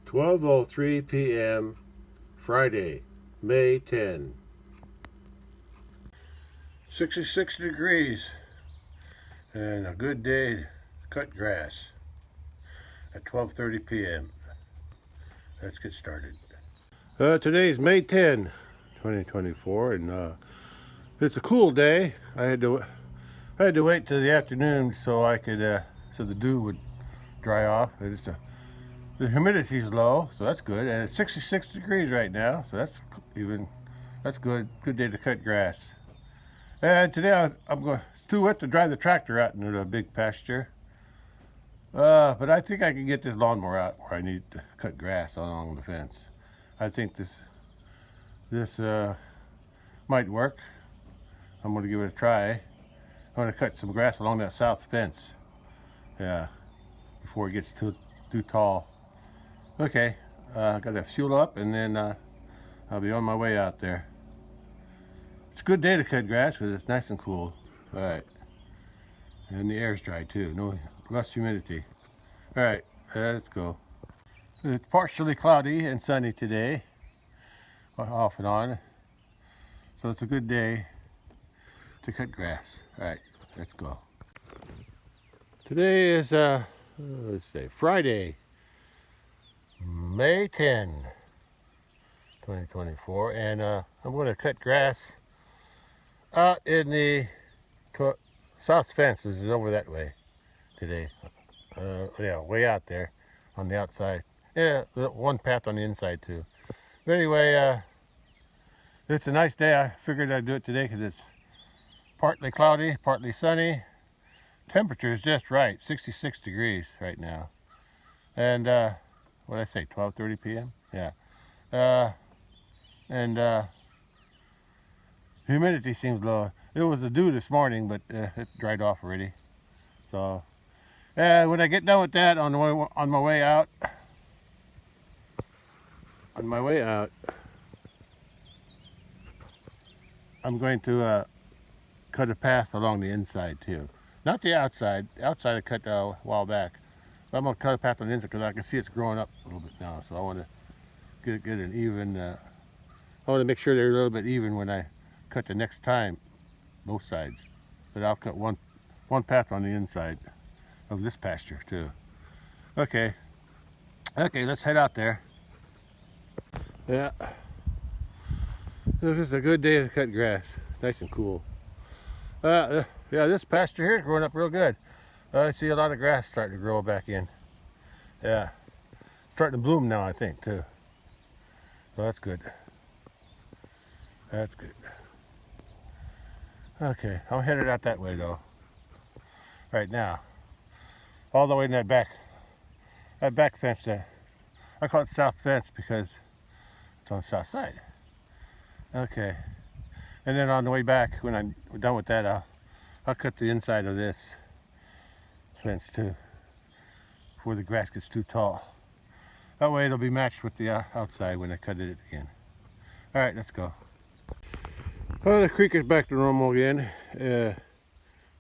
12:03 p.m. Friday, May 10. 66 degrees and a good day to cut grass at 12:30 p.m. Let's get started. Today is May 10, 2024, and it's a cool day. I had to wait till the afternoon so I could so the dew would dry off. The humidity is low, so that's good, and it's 66 degrees right now, so that's good. Good day to cut grass. And today it's too wet to drive the tractor out into the big pasture. But I think I can get this lawnmower out where I need to cut grass along the fence. I think this might work. I'm going to give it a try. I'm going to cut some grass along that south fence. Yeah, before it gets too tall. Okay, got to fuel up, and then I'll be on my way out there. It's a good day to cut grass because it's nice and cool. All right, and the air's dry too. No less humidity. All right, let's go. It's partially cloudy and sunny today, off and on. So it's a good day to cut grass. All right, let's go. Today is let's say Friday, May 10, 2024, and I'm going to cut grass out in the south fence, which is over that way today. Yeah, way out there on the outside. Yeah, one path on the inside too. But anyway, it's a nice day. I figured I'd do it today because it's partly cloudy, partly sunny. Temperature is just right, 66 degrees right now. And what did I say, 12:30 p.m.? Yeah. And humidity seems low. It was a dew this morning, but it dried off already. So when I get done with that, on my way out, I'm going to cut a path along the inside too. Not the outside. The outside I cut a while back. But I'm going to cut a path on the inside because I can see it's growing up a little bit now. So I want to get an even. I want to make sure they're a little bit even when I cut the next time, both sides. But I'll cut one path on the inside of this pasture too. Okay, let's head out there. Yeah, this is a good day to cut grass. Nice and cool. Yeah, this pasture here is growing up real good. I see a lot of grass starting to grow back in. Yeah, starting to bloom now, I think too. So that's good. That's good. Okay, I'm headed out that way though. Right now, all the way in that back fence there. I call it south fence because it's on the south side. Okay, and then on the way back, when I'm done with that, I'll cut the inside of this fence too, before the grass gets too tall. That way it'll be matched with the outside when I cut it again. All right, let's go. Oh, the creek is back to normal again,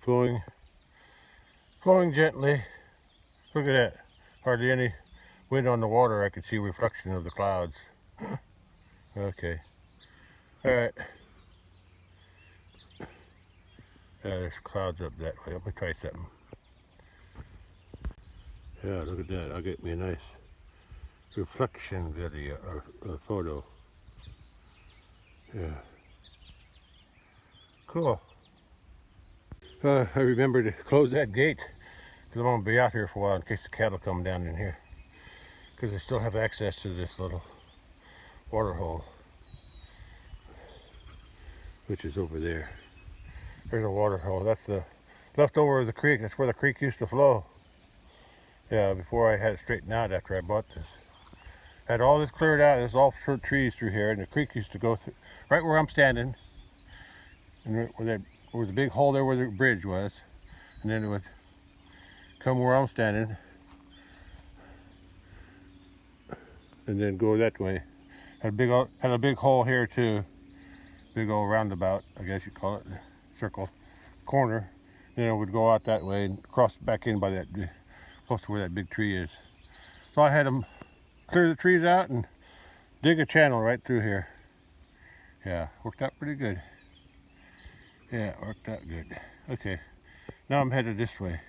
flowing gently. Look at that, hardly any wind on the water. I can see reflection of the clouds. Okay, all right. There's clouds up that way. Let me try something. Yeah, look at that. I'll get me a nice reflection video or photo. Yeah. Cool. I remember to close that gate because I'm going to be out here for a while in case the cattle come down in here. Because they still have access to this little water hole, which is over there. There's a water hole. That's the leftover of the creek. That's where the creek used to flow. Yeah, before I had it straightened out after I bought this. Had all this cleared out. There's all trees through here, and the creek used to go through right where I'm standing. And there was a big hole there where the bridge was, and then it would come where I'm standing, and then go that way. Had a big hole here too, big old roundabout, I guess you call it, circle, corner. Then it would go out that way and cross back in by that, close to where that big tree is. So I had them clear the trees out and dig a channel right through here. Yeah, worked out pretty good. Yeah, it worked out good. Okay, now I'm headed this way.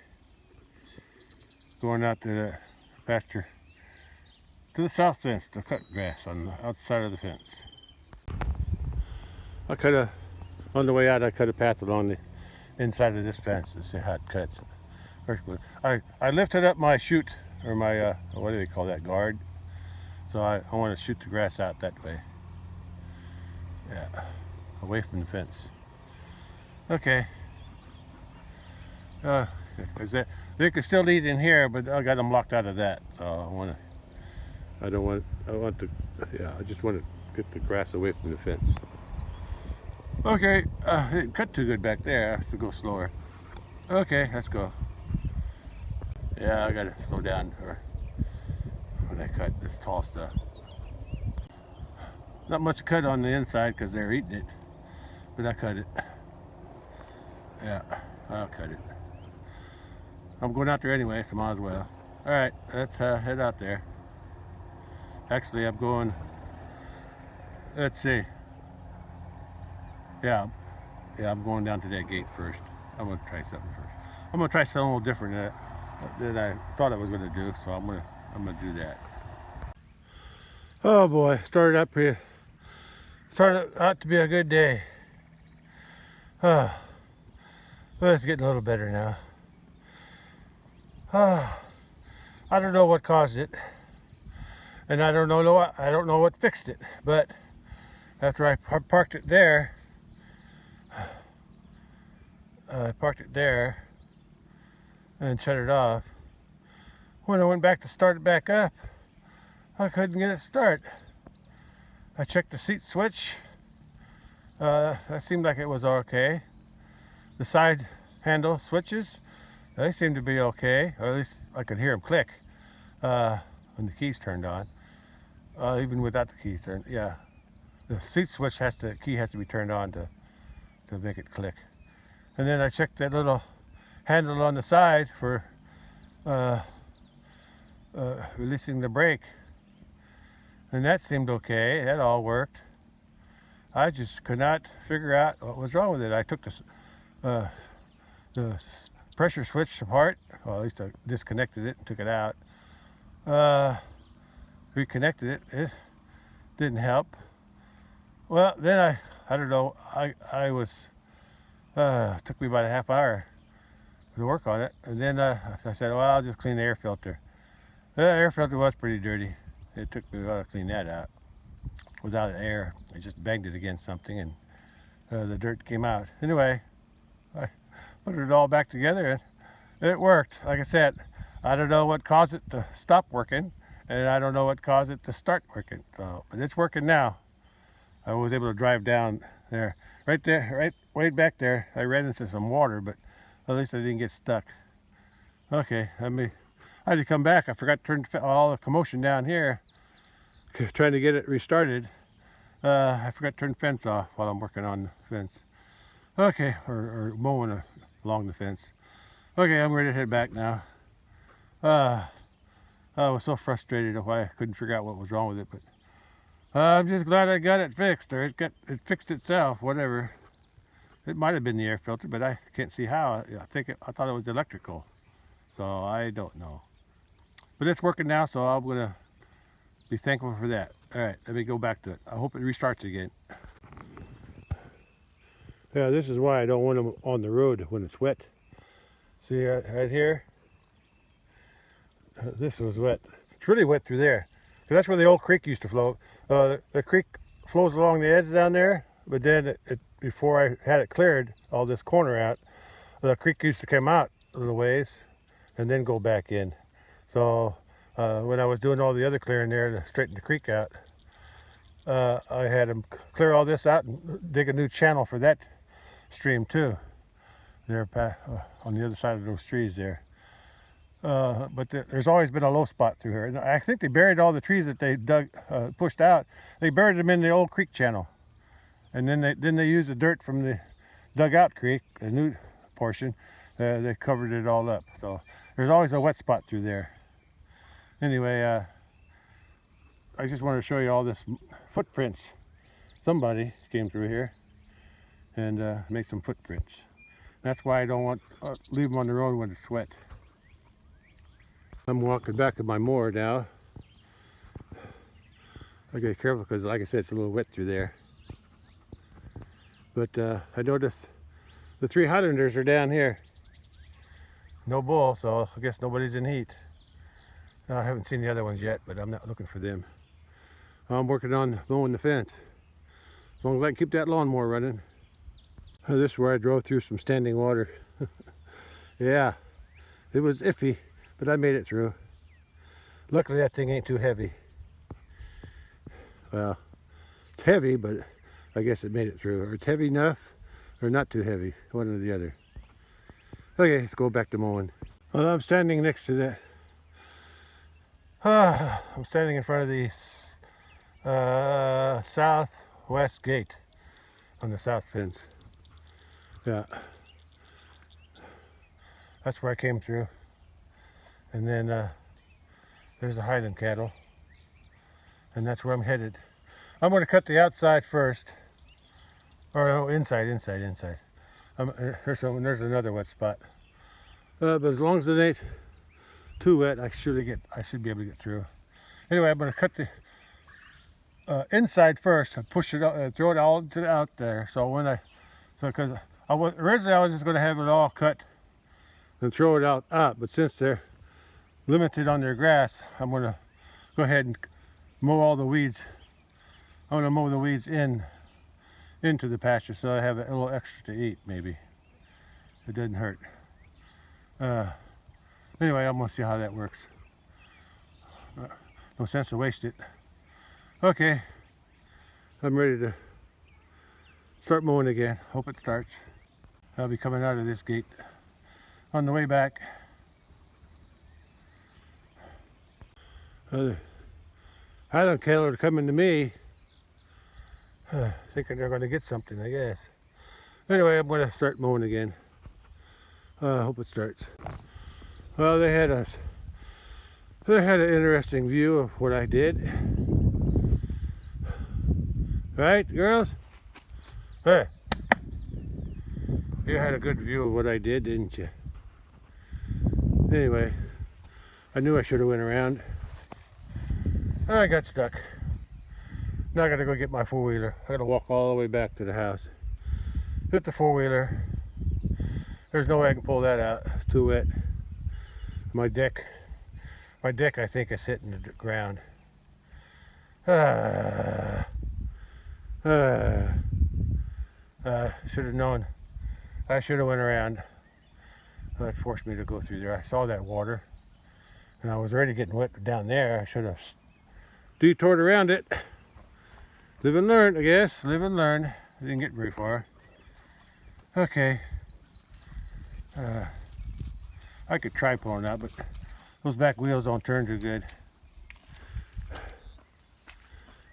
Going out to the pasture. To the south fence to cut grass on the outside of the fence. On the way out, I cut a path along the inside of this fence to see how it cuts. I lifted up my chute, or my, what do they call that, guard? So I want to shoot the grass out that way. Yeah, away from the fence. Okay. Cause they can still eat in here, but I got them locked out of that. So I just want to get the grass away from the fence. Okay, it didn't cut too good back there. I have to go slower. Okay, let's go. Yeah, I gotta slow down when I cut this tall stuff. Not much cut on the inside because they're eating it, but I cut it. Yeah, I'll cut it. I'm going out there anyway, so might as well. All right, let's head out there. Actually, I'm going. Let's see. Yeah, I'm going down to that gate first. I'm gonna try something first. I'm gonna try something a little different than I thought I was gonna do. So I'm gonna do that. Oh boy, started out to be a good day. Well, it's getting a little better now. I don't know what caused it, and I don't know what fixed it. But after I parked it there. I parked it there and shut it off. When I went back to start it back up, I couldn't get it to start. I checked the seat switch. That seemed like it was okay. The side handle switches, they seemed to be okay, or at least I could hear them click when the keys turned on. Even without the keys turned, yeah. The seat switch key has to be turned on to make it click. And then I checked that little handle on the side for releasing the brake, and that seemed okay. That all worked. I just could not figure out what was wrong with it. I took the pressure switch apart. Well, at least I disconnected it and took it out. Reconnected it. It didn't help. Well, then I don't know. I was. Took me about a half hour to work on it, and then I said, well, I'll just clean the air filter. The air filter was pretty dirty. It took me a while to clean that out. Without air, I just banged it against something, and the dirt came out. Anyway, I put it all back together, and it worked. Like I said, I don't know what caused it to stop working, and I don't know what caused it to start working. So, but it's working now. I was able to drive down there. Right there, right way back there, I ran into some water, but at least I didn't get stuck. Okay, I had to come back. I forgot to turn all the commotion down here, trying to get it restarted. I forgot to turn the fence off while I'm working on the fence. Okay, or mowing along the fence. Okay, I'm ready to head back now. I was so frustrated why I couldn't figure out what was wrong with it, but I'm just glad I got it fixed, or it fixed itself, whatever. It might have been the air filter, but I can't see how. I thought it was electrical, so I don't know. But it's working now, so I'm gonna be thankful for that. All right, let me go back to it. I hope it restarts again. Yeah, this is why I don't want them on the road when it's wet. See right here? This was wet. It's really wet through there. That's where the old creek used to flow. The creek flows along the edge down there, but then before I had it cleared, all this corner out, the creek used to come out a little ways and then go back in. So when I was doing all the other clearing there to straighten the creek out, I had them clear all this out and dig a new channel for that stream too. There on the other side of those trees there. But there's always been a low spot through here. And I think they buried all the trees that they pushed out. They buried them in the old creek channel, and then they used the dirt from the dug out creek, the new portion. They covered it all up. So there's always a wet spot through there. Anyway, I just wanted to show you all this footprints. Somebody came through here and make some footprints. That's why I don't want leave them on the road when it's wet. I'm walking back to my mower now. I gotta be careful because, like I said, it's a little wet through there. But I noticed the 3 Highlanders are down here. No bull, so I guess nobody's in heat. I haven't seen the other ones yet, but I'm not looking for them. I'm working on mowing the fence. As long as I can keep that lawnmower running. This is where I drove through some standing water. Yeah, it was iffy, but I made it through. Luckily that thing ain't too heavy. Well, it's heavy, but I guess it made it through. Or it's heavy enough, or not too heavy, one or the other. Okay, let's go back to mowing. Well, I'm standing next to that. I'm standing in front of the southwest gate on the south fence. Yeah, that's where I came through. And then there's the Highland cattle, and that's where I'm headed. I'm going to cut the outside first, or no, inside. There's another wet spot. But as long as it ain't too wet, I should be able to get through. Anyway, I'm going to cut the inside first and push it out, throw it all out there. So because originally I was just going to have it all cut and throw it out, but since they're limited on their grass, I'm going to go ahead and mow all the weeds. I'm going to mow the weeds into the pasture so I have a little extra to eat, maybe. It doesn't hurt. Anyway, I'm going to see how that works. No sense to waste it. Okay, I'm ready to start mowing again. Hope it starts. I'll be coming out of this gate on the way back. Highland cattle are coming to me, thinking they're going to get something, I guess. Anyway, I'm going to start mowing again. Hope it starts. Well, they had an interesting view of what I did. Right, girls? Hey, you had a good view of what I did, didn't you? Anyway, I knew I should have went around. I got stuck. Now I gotta go get my four-wheeler. I gotta walk all the way back to the house. Hit the four-wheeler. There's no way I can pull that out. It's too wet. My deck I think is hitting the ground. Should have known. I should have went around. That forced me to go through there. I saw that water and I was already getting wet down there. I should have detoured around it. Live and learn, I guess. Live and learn. I didn't get very far. Okay. I could try pulling out, but those back wheels don't turn too good.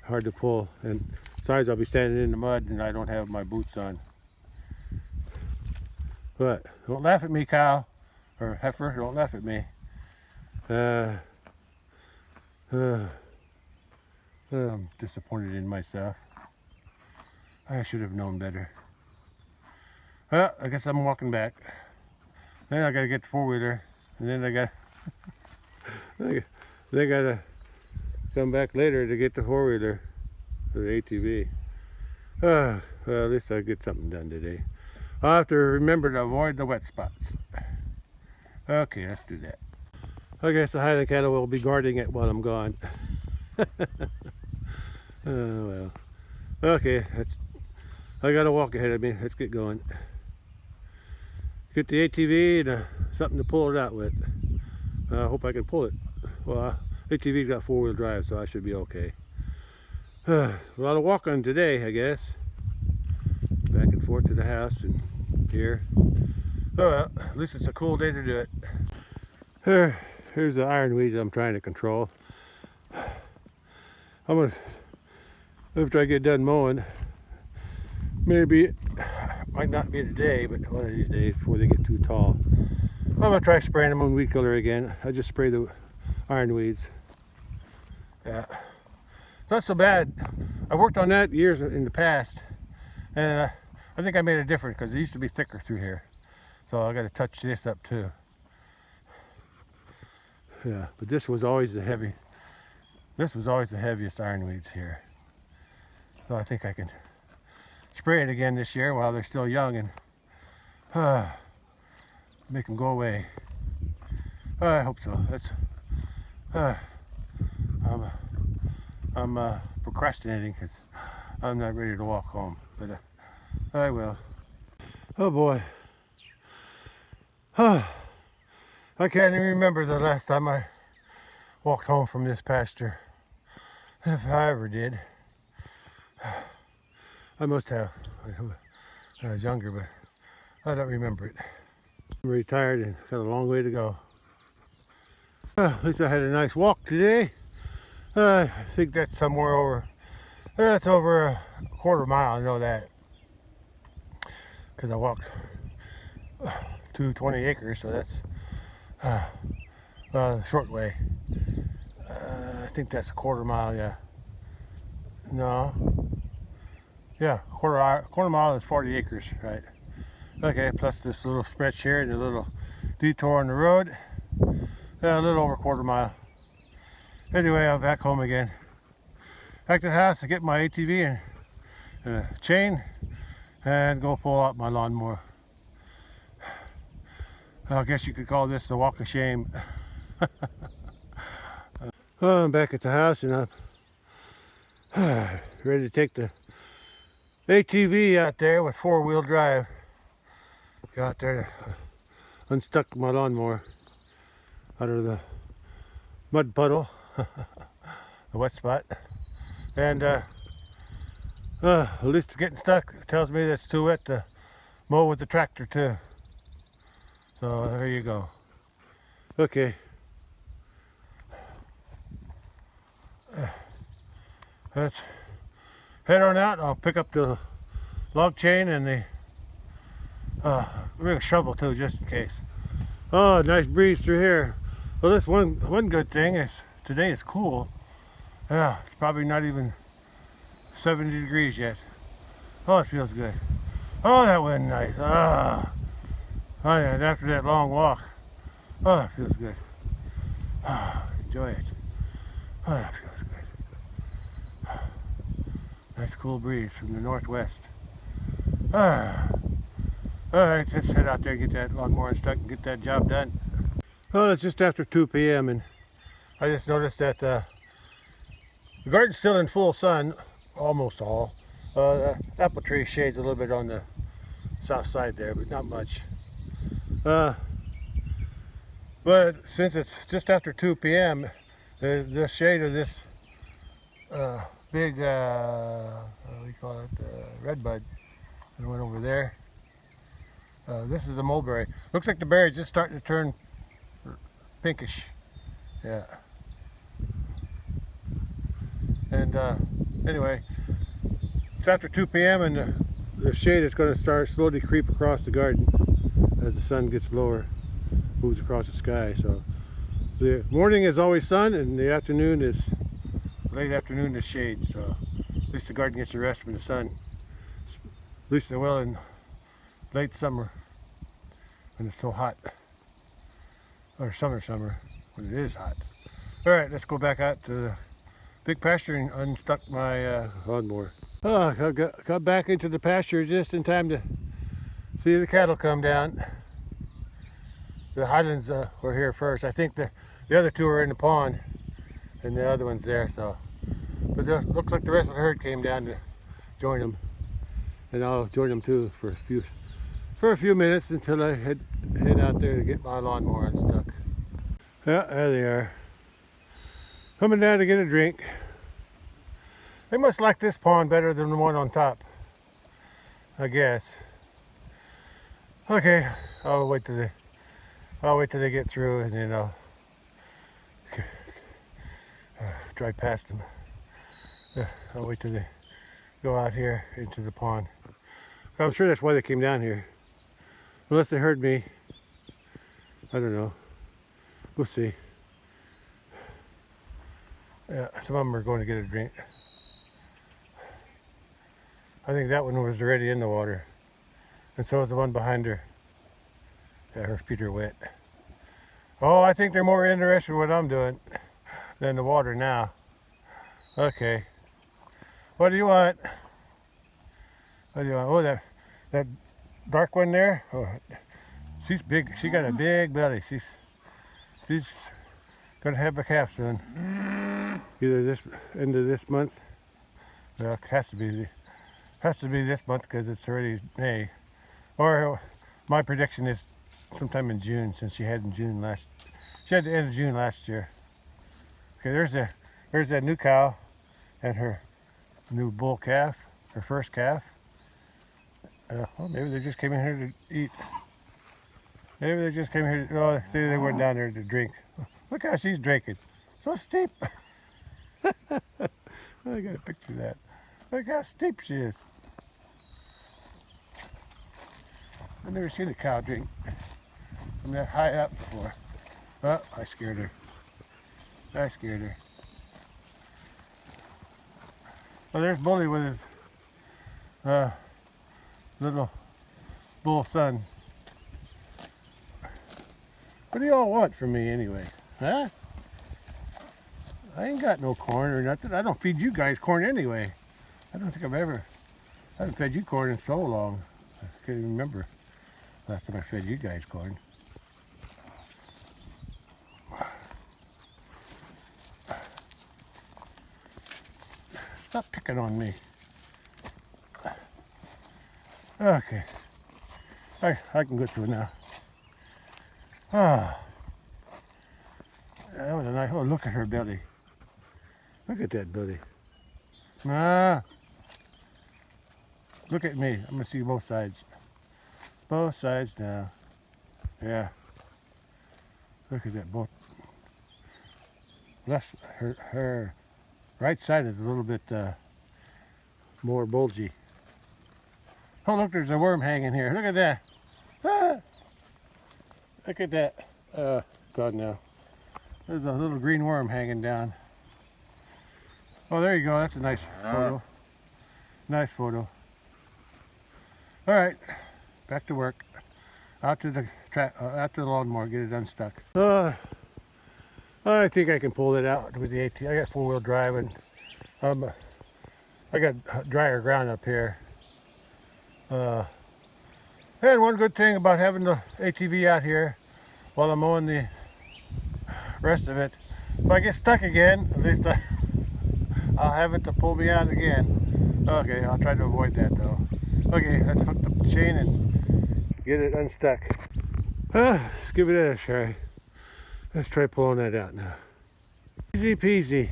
Hard to pull, and besides I'll be standing in the mud and I don't have my boots on. But don't laugh at me, cow or heifer, don't laugh at me. I'm disappointed in myself. I should have known better. Well, I guess I'm walking back. Then I gotta get the four-wheeler, and then I gotta come back later to get the four-wheeler for the ATV. Well, at least I get something done today. I'll have to remember to avoid the wet spots. Okay, let's do that. I guess the Highland cattle will be guarding it while I'm gone. Oh well. Okay, I got a walk ahead of me. Let's get going. Get the ATV and something to pull it out with. I hope I can pull it. Well, ATV's got four-wheel drive, so I should be okay. A lot of walking today, I guess. Back and forth to the house and here. Oh well, at least it's a cool day to do it. Here's the ironweeds I'm trying to control. After I get done mowing, maybe, might not be today, but one of these days before they get too tall, I'm gonna try spraying them on weed killer again. I just spray the ironweeds. Yeah, It's not so bad. I worked on that years in the past, and I think I made a difference because it used to be thicker through here. So I got to touch this up too. Yeah, but this was always the heaviest ironweeds here. So I think I can spray it again this year while they're still young and make them go away. I hope so. That's I'm procrastinating because I'm not ready to walk home, but I will. Oh boy. I can't even remember the last time I walked home from this pasture, if I ever did. I must have when I was younger, but I don't remember it. I'm retired and got a long way to go. At least I had a nice walk today. I think that's somewhere over, that's over a quarter mile, I know that. Because I walked 220 acres, so that's the short way. I think that's a quarter mile, yeah. No. Yeah, quarter mile is 40 acres, right? Okay, plus this little stretch here and a little detour on the road. Yeah, a little over a quarter mile. Anyway, I'm back home again. Back to the house to get my ATV and a chain and go pull out my lawnmower. I guess you could call this the walk of shame. Well, I'm back at the house and I'm ready to take the ATV out there with four-wheel drive. Go out there to unstuck my lawnmower out of the mud puddle, the wet spot, and at least it's getting stuck. It tells me that it's too wet to mow with the tractor too. So there you go. Okay. Let's head on out. I'll pick up the log chain and the bring a shovel too, just in case. Oh, nice breeze through here. Well, this one good thing is today is cool. Yeah, it's probably not even 70 degrees yet. Oh, it feels good. Oh, that went nice. Ah, oh, yeah, and after that long walk, oh, it feels good. Ah, enjoy it. Oh, that feels good. Nice cool breeze from the northwest. Ah. Alright, let's head out there and get that lawnmower unstuck and get that job done. Well, it's just after 2 p.m. and I just noticed that the garden's still in full sun, almost all. The apple tree shades a little bit on the south side there, but not much. But since it's just after 2 p.m., the shade of this big, what do we call it, redbud, that went over there. This is the mulberry. Looks like the berry's just starting to turn pinkish. Yeah. And anyway, it's after 2 p.m. and the shade is going to start slowly creep across the garden as the sun gets lower, moves across the sky. So the morning is always sun and the afternoon is, late afternoon is shade. So at least the garden gets a rest from the sun. At least it will in late summer when it's so hot, or summer when it is hot. All right, let's go back out to the big pasture and unstuck my lawnmower. Oh, I got back into the pasture just in time to see the cattle come down. The Highlands were here first. I think the other two are in the pond and the other one's there. So, but it looks like the rest of the herd came down to join them, and I'll join them too for a few minutes until I head out there to get my lawnmower unstuck. Yeah, there they are. Coming down to get a drink. They must like this pond better than the one on top, I guess. Okay, I'll wait till they get through and then I'll drive past them. I'll wait till they go out here into the pond. I'm sure that's why they came down here. Unless they heard me. I don't know. We'll see. Yeah, some of them are going to get a drink. I think that one was already in the water. And so is the one behind her. Yeah, her feet are wet. Oh, I think they're more interested in what I'm doing than the water now. Okay. What do you want? What do you want? Oh, that dark one there. Oh, she's big. She got a big belly. She's gonna have a calf soon. Either this end of this month. Well, it has to be this month because it's already May. Or my prediction is sometime in June, since she had the end of June last year. Okay, there's that new cow and her new bull calf, her first calf. Well, maybe they just came in here to eat. Maybe they just came here to, oh, see, they went down there to drink. Look how she's drinking. So steep. I got a picture of that. Look how steep she is. I've never seen a cow drink from that high up before. Oh, I scared her. Well, there's Bully with his little bull son. What do y'all want from me anyway? Huh? I ain't got no corn or nothing. I don't feed you guys corn anyway. I don't think I haven't fed you corn in so long. I can't even remember last time I fed you guys corn. Stop picking on me. Okay. I can go through now. Ah. That was a nice, oh, look at her belly. Look at that belly. Ah. Look at me. I'm going to see both sides. Both sides now. Yeah. Look at that. Both. Her right side is a little bit more bulgy. Oh, look, there's a worm hanging here. Look at that. Ah. Look at that. God, no. There's a little green worm hanging down. Oh, there you go. That's a nice photo. Nice photo. All right, back to work. Out to the lawnmower, get it unstuck. I think I can pull it out with the AT. I got 4-wheel drive, and I got drier ground up here. And one good thing about having the ATV out here while I'm mowing the rest of it, if I get stuck again, at least I'll have it to pull me out again. Okay, I'll try to avoid that though. Okay, let's hook up the chain and get it unstuck. Let's give it a try. Let's try pulling that out now. Easy peasy.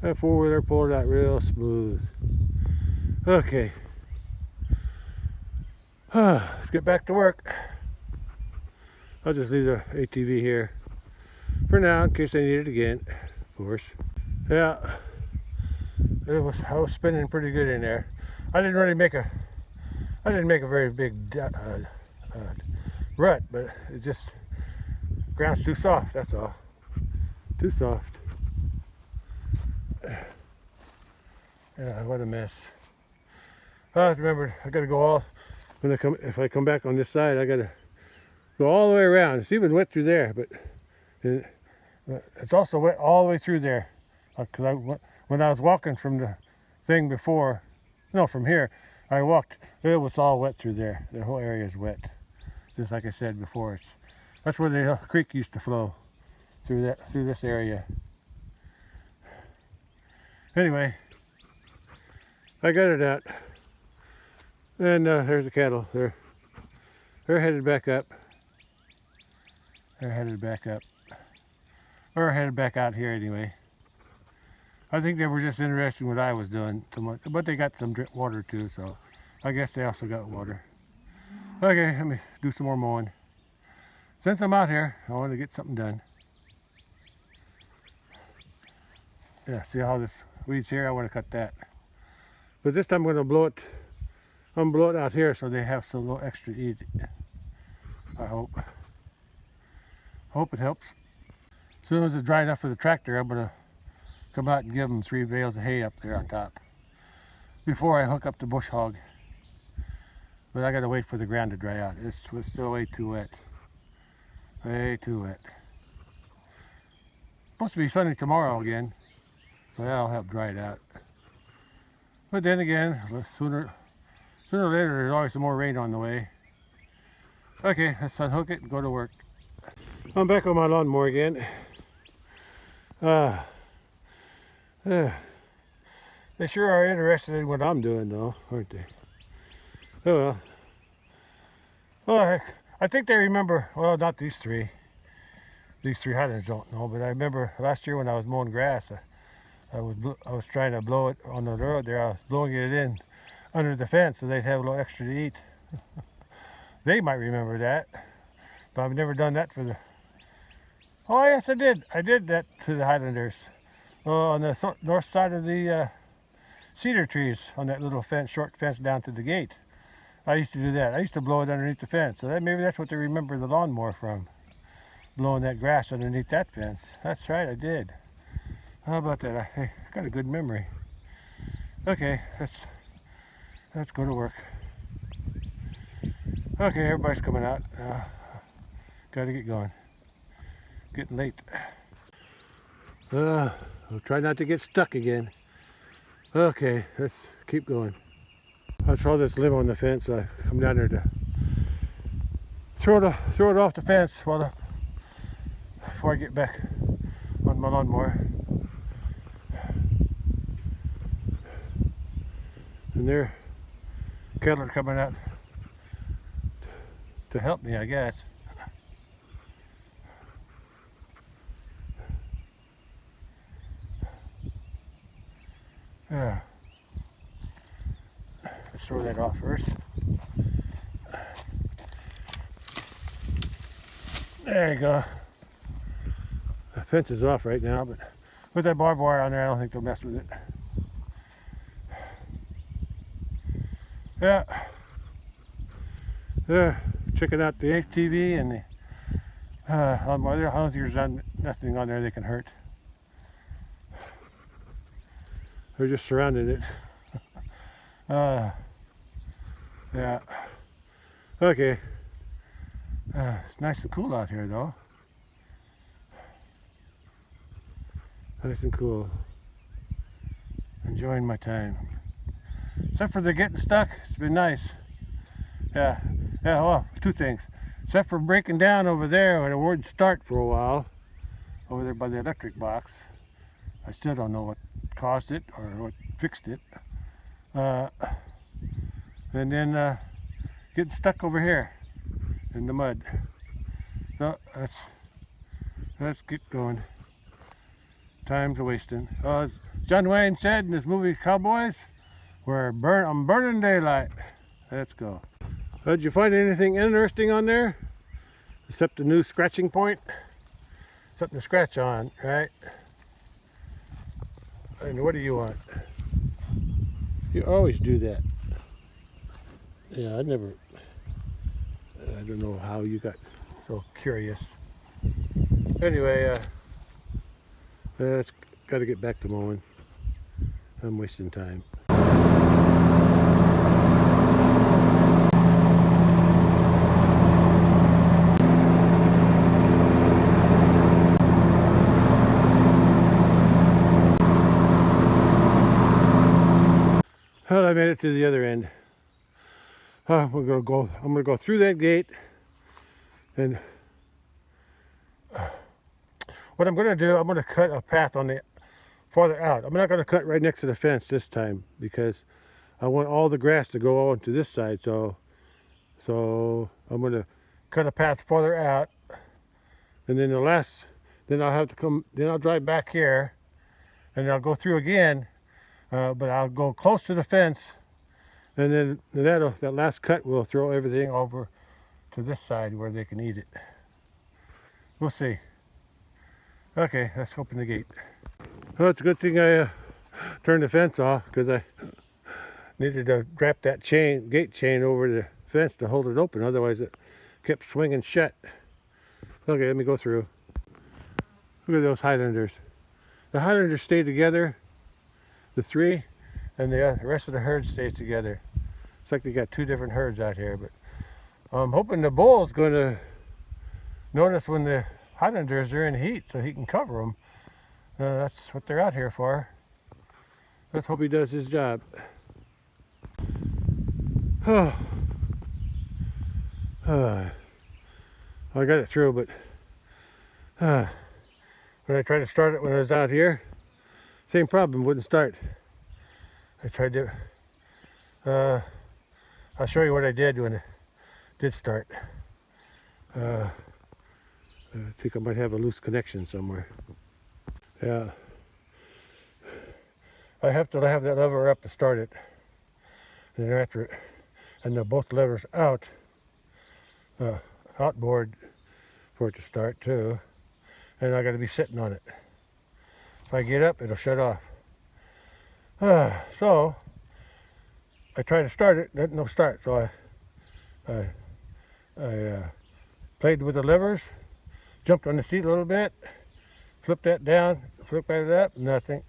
That 4-wheeler pulled it out real smooth. Okay. Let's get back to work. I'll just leave the ATV here for now in case I need it again, of course. Yeah, I was spinning pretty good in there. I didn't make a very big rut, but it just ground's too soft. That's all. Too soft. Yeah, what a mess. Remember, I gotta go all if I come back on this side. I gotta go all the way around. It's even wet through there, but it's also wet all the way through there. Because when I was walking from the thing before, no, from here, I walked. It was all wet through there. The whole area is wet, just like I said before. That's where the creek used to flow through this area. Anyway, I got it out, and there's the cattle. They're headed back up. They're headed back up. Or headed back out here anyway. I think they were just interested in what I was doing so much, but they got some water too, so I guess they also got water. Okay, let me do some more mowing. Since I'm out here, I want to get something done. Yeah, see how this weeds here? I want to cut that. But this time I'm going to blow it. I'm going to blow it out here so they have some little extra eat. I hope. Hope it helps. As soon as it's dry enough for the tractor, I'm going to come out and give them 3 bales of hay up there on top before I hook up the bush hog. But I gotta wait for the ground to dry out. It's still way too wet. Way too wet. Supposed to be sunny tomorrow again, so that'll help dry it out. But then again, sooner or later there's always some more rain on the way. Okay, let's unhook it and go to work. I'm back on my lawnmower again. They sure are interested in what I'm doing though, aren't they? Oh well. Well, I think they remember, well, not these three. These 3 Highlanders don't know, but I remember last year when I was mowing grass, I was trying to blow it on the road there. I was blowing it in under the fence so they'd have a little extra to eat. They might remember that, but I've never done that for the... Oh yes, I did. I did that to the Highlanders. On the north side of the cedar trees on that little fence, short fence down to the gate. I used to do that. I used to blow it underneath the fence. So maybe that's what they remember the lawnmower from. Blowing that grass underneath that fence. That's right, I did. How about that? I got a good memory. Okay, let's go to work. Okay, everybody's coming out. Gotta get going. Getting late. I'll try not to get stuck again. Okay, let's keep going. I saw this limb on the fence, so I come down there to throw it off the fence before I get back on my lawnmower. And their cattle are coming out to help me, I guess. Yeah. Let's throw that off first. There you go. The fence is off right now, but with that barbed wire on there, I don't think they'll mess with it. Yeah. They're checking out the ATV and the lawnmower. I don't think there's nothing on there they can hurt. They're just surrounding it. Yeah. Okay. It's nice and cool out here though. Nice and cool. Enjoying my time. Except for the getting stuck, it's been nice. Yeah, well, 2 things. Except for breaking down over there when it wouldn't start for a while. Over there by the electric box. I still don't know what caused it or what fixed it. And then getting stuck over here in the mud. So let's get going. Time's wasting. As John Wayne said in his movie Cowboys, I'm burning daylight. Let's go. Did you find anything interesting on there? Except the new scratching point? Something to scratch on, right? And what do you want? You always do that. Yeah, I don't know how you got so curious. Anyway, got to get back to mowing. I'm wasting time. Well, I made it to the other end. I'm gonna go through that gate, and what I'm gonna do, I'm gonna cut a path on the farther out. I'm not gonna cut right next to the fence this time because I want all the grass to go on to this side. So I'm gonna cut a path farther out, and then then I'll drive back here, and I'll go through again. But I'll go close to the fence, and then that last cut will throw everything over to this side where they can eat it. We'll see. Okay, let's open the gate. Well, it's a good thing I turned the fence off because I needed to wrap that gate chain over the fence to hold it open. Otherwise, it kept swinging shut. Okay, let me go through. Look at those Highlanders. The Highlanders stay together, the three, and the rest of the herd stays together. It's like they got two different herds out here, but I'm hoping the bull's going to notice when the Highlanders are in heat so he can cover them. That's what they're out here for. Let's hope he does his job. I got it through, but when I tried to start it when I was out here, same problem, wouldn't start. I tried to, I'll show you what I did when it did start. I think I might have a loose connection somewhere. Yeah. I have to have that lever up to start it. And then after it, and then both levers out, outboard for it to start too. And I got to be sitting on it. If I get up, it'll shut off. So I tried to start it, didn't no start. So I played with the levers, jumped on the seat a little bit, flipped that down, flipped that up, nothing.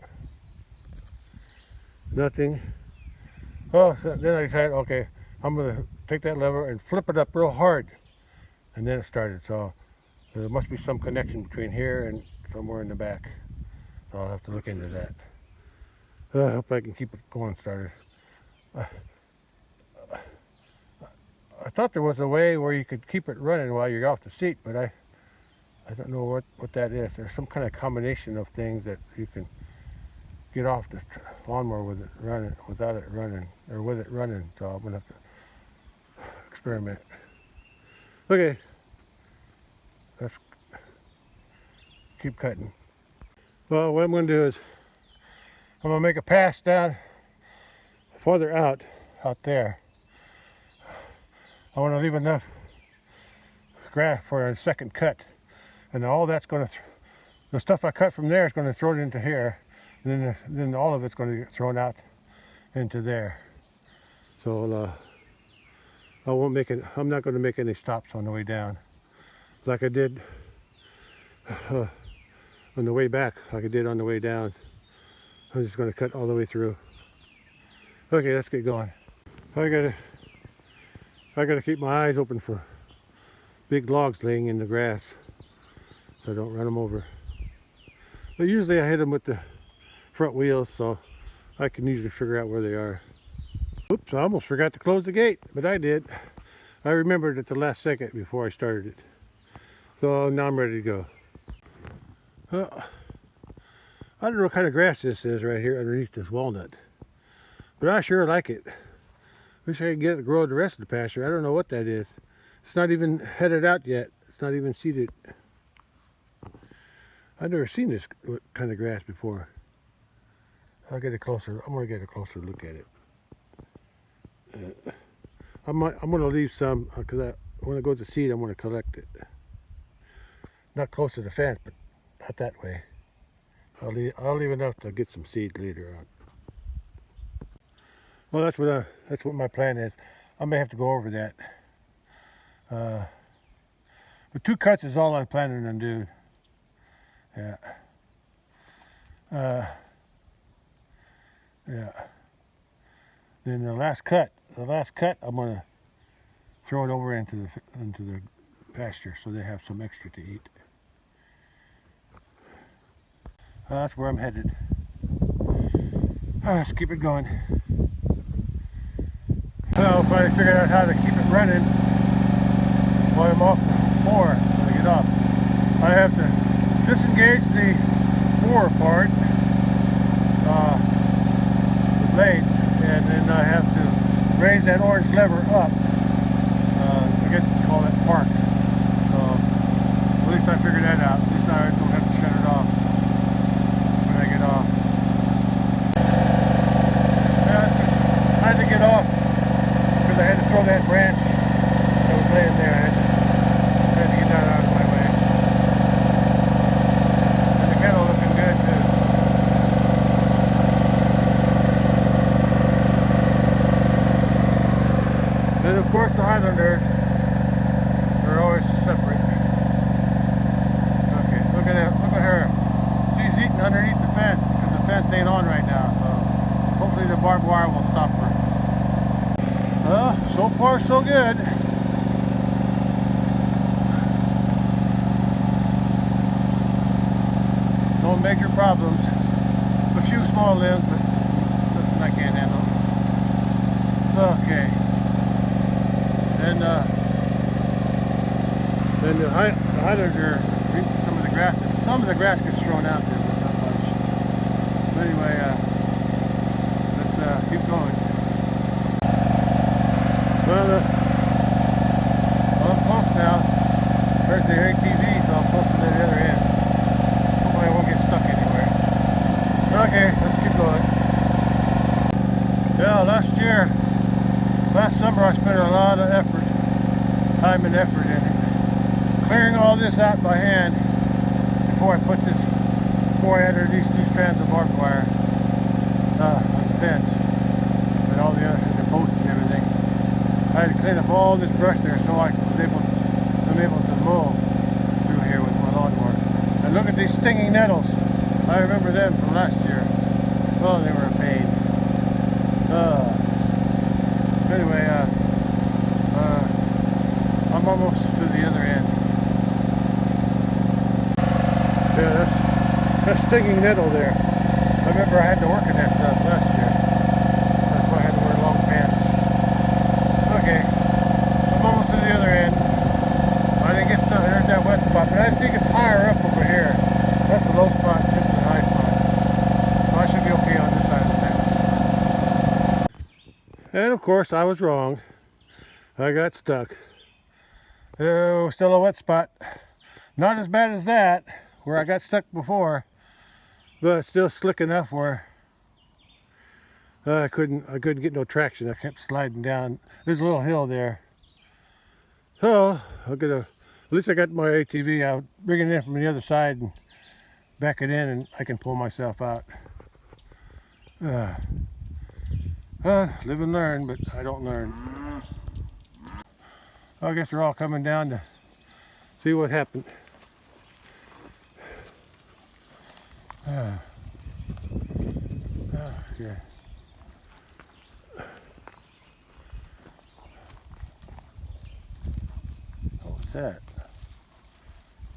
Well, so then I decided, okay, I'm going to take that lever and flip it up real hard. And then it started. So there must be some connection between here and somewhere in the back. So I'll have to look into that. I hope I can keep it going started. I thought there was a way where you could keep it running while you're off the seat, but I don't know what that is. There's some kind of combination of things that you can get off the lawnmower with it running, without it running, or with it running. So I'm gonna have to experiment. Okay, let's keep cutting. Well, what I'm gonna do is I'm gonna make a pass down farther out there. I want to leave enough grass for a second cut, and all that's going to, the stuff I cut from there is going to throw it into here, and then all of it's going to get thrown out into there. So I won't make it. I'm not going to make any stops on the way down, like I did on the way back, like I did on the way down. I'm just going to cut all the way through. Okay, let's get going. I gotta keep my eyes open for big logs laying in the grass so I don't run them over. But usually I hit them with the front wheels, so I can usually figure out where they are. Oops, I almost forgot to close the gate, but I did. I remembered at the last second before I started it. So now I'm ready to go. I don't know what kind of grass this is right here underneath this walnut, but I sure like it. Wish I could get it to grow the rest of the pasture. I don't know what that is. It's not even headed out yet. It's not even seeded. I've never seen this kind of grass before. I'll get a closer. I'm going to get a closer look at it. I'm going to leave some because when it goes to seed, I'm going to collect it. Not close to the fence, but not that way. I'll leave enough to get some seed later on. Well, that's what my plan is. I may have to go over that. But 2 cuts is all I'm planning on doing. Yeah. Yeah. Then the last cut, I'm gonna throw it over into the pasture so they have some extra to eat. That's where I'm headed. Let's keep it going. I'll probably figure out how to keep it running while I'm off the floor when I get off. I have to disengage the floor part, the blades, and then I have to raise that orange lever up. I guess you call that park. So at least I figured that out. At least I don't have to shut it off when I get off. I had to get off. I had to throw that branch that was laying there. I had to get that out of my way. And the kettle looking good too. And of course the Highlanders are always separate. Okay, look at her. She's eating underneath the fence. barbed wire will stop her. So far so good. No major problems. A few small limbs, but nothing I can't handle. Okay. Then the Highlander eats some of the grass. Some of the grass gets thrown out there, but not much. But anyway, let's keep going. Well, I'm close now. There's the ATV, so I'm close to the other end. Hopefully I won't get stuck anywhere. Okay, let's keep going. Yeah, last summer I spent a lot of time and effort in it. Clearing all this out by hand before I added these 2 strands of barbed wire on the fence and all the posts and everything. I had to clean up all this brush there so I'm able to mow through here with my lawnmower. And look at these stinging nettles. I remember them from last year. Oh, they were a pain. Anyway, I'm almost to the other end. Yeah, that's stinging nettle there. I remember I had to work in that stuff last year. That's why I had to wear long pants. Okay, I'm almost to the other end. I didn't get stuck. There's that wet spot, but I think it's higher up over here. That's the low spot, just the high spot. So I should be okay on this side of the fence. And of course, I was wrong. I got stuck. Oh, still a wet spot. Not as bad as that, where I got stuck before, but still slick enough where I couldn't get no traction. I kept sliding down. There's a little hill there. So at least I got my ATV out, bring it in from the other side and back it in, and I can pull myself out. Live and learn, but I don't learn. I guess they're all coming down to see what happened. Yeah. What was that?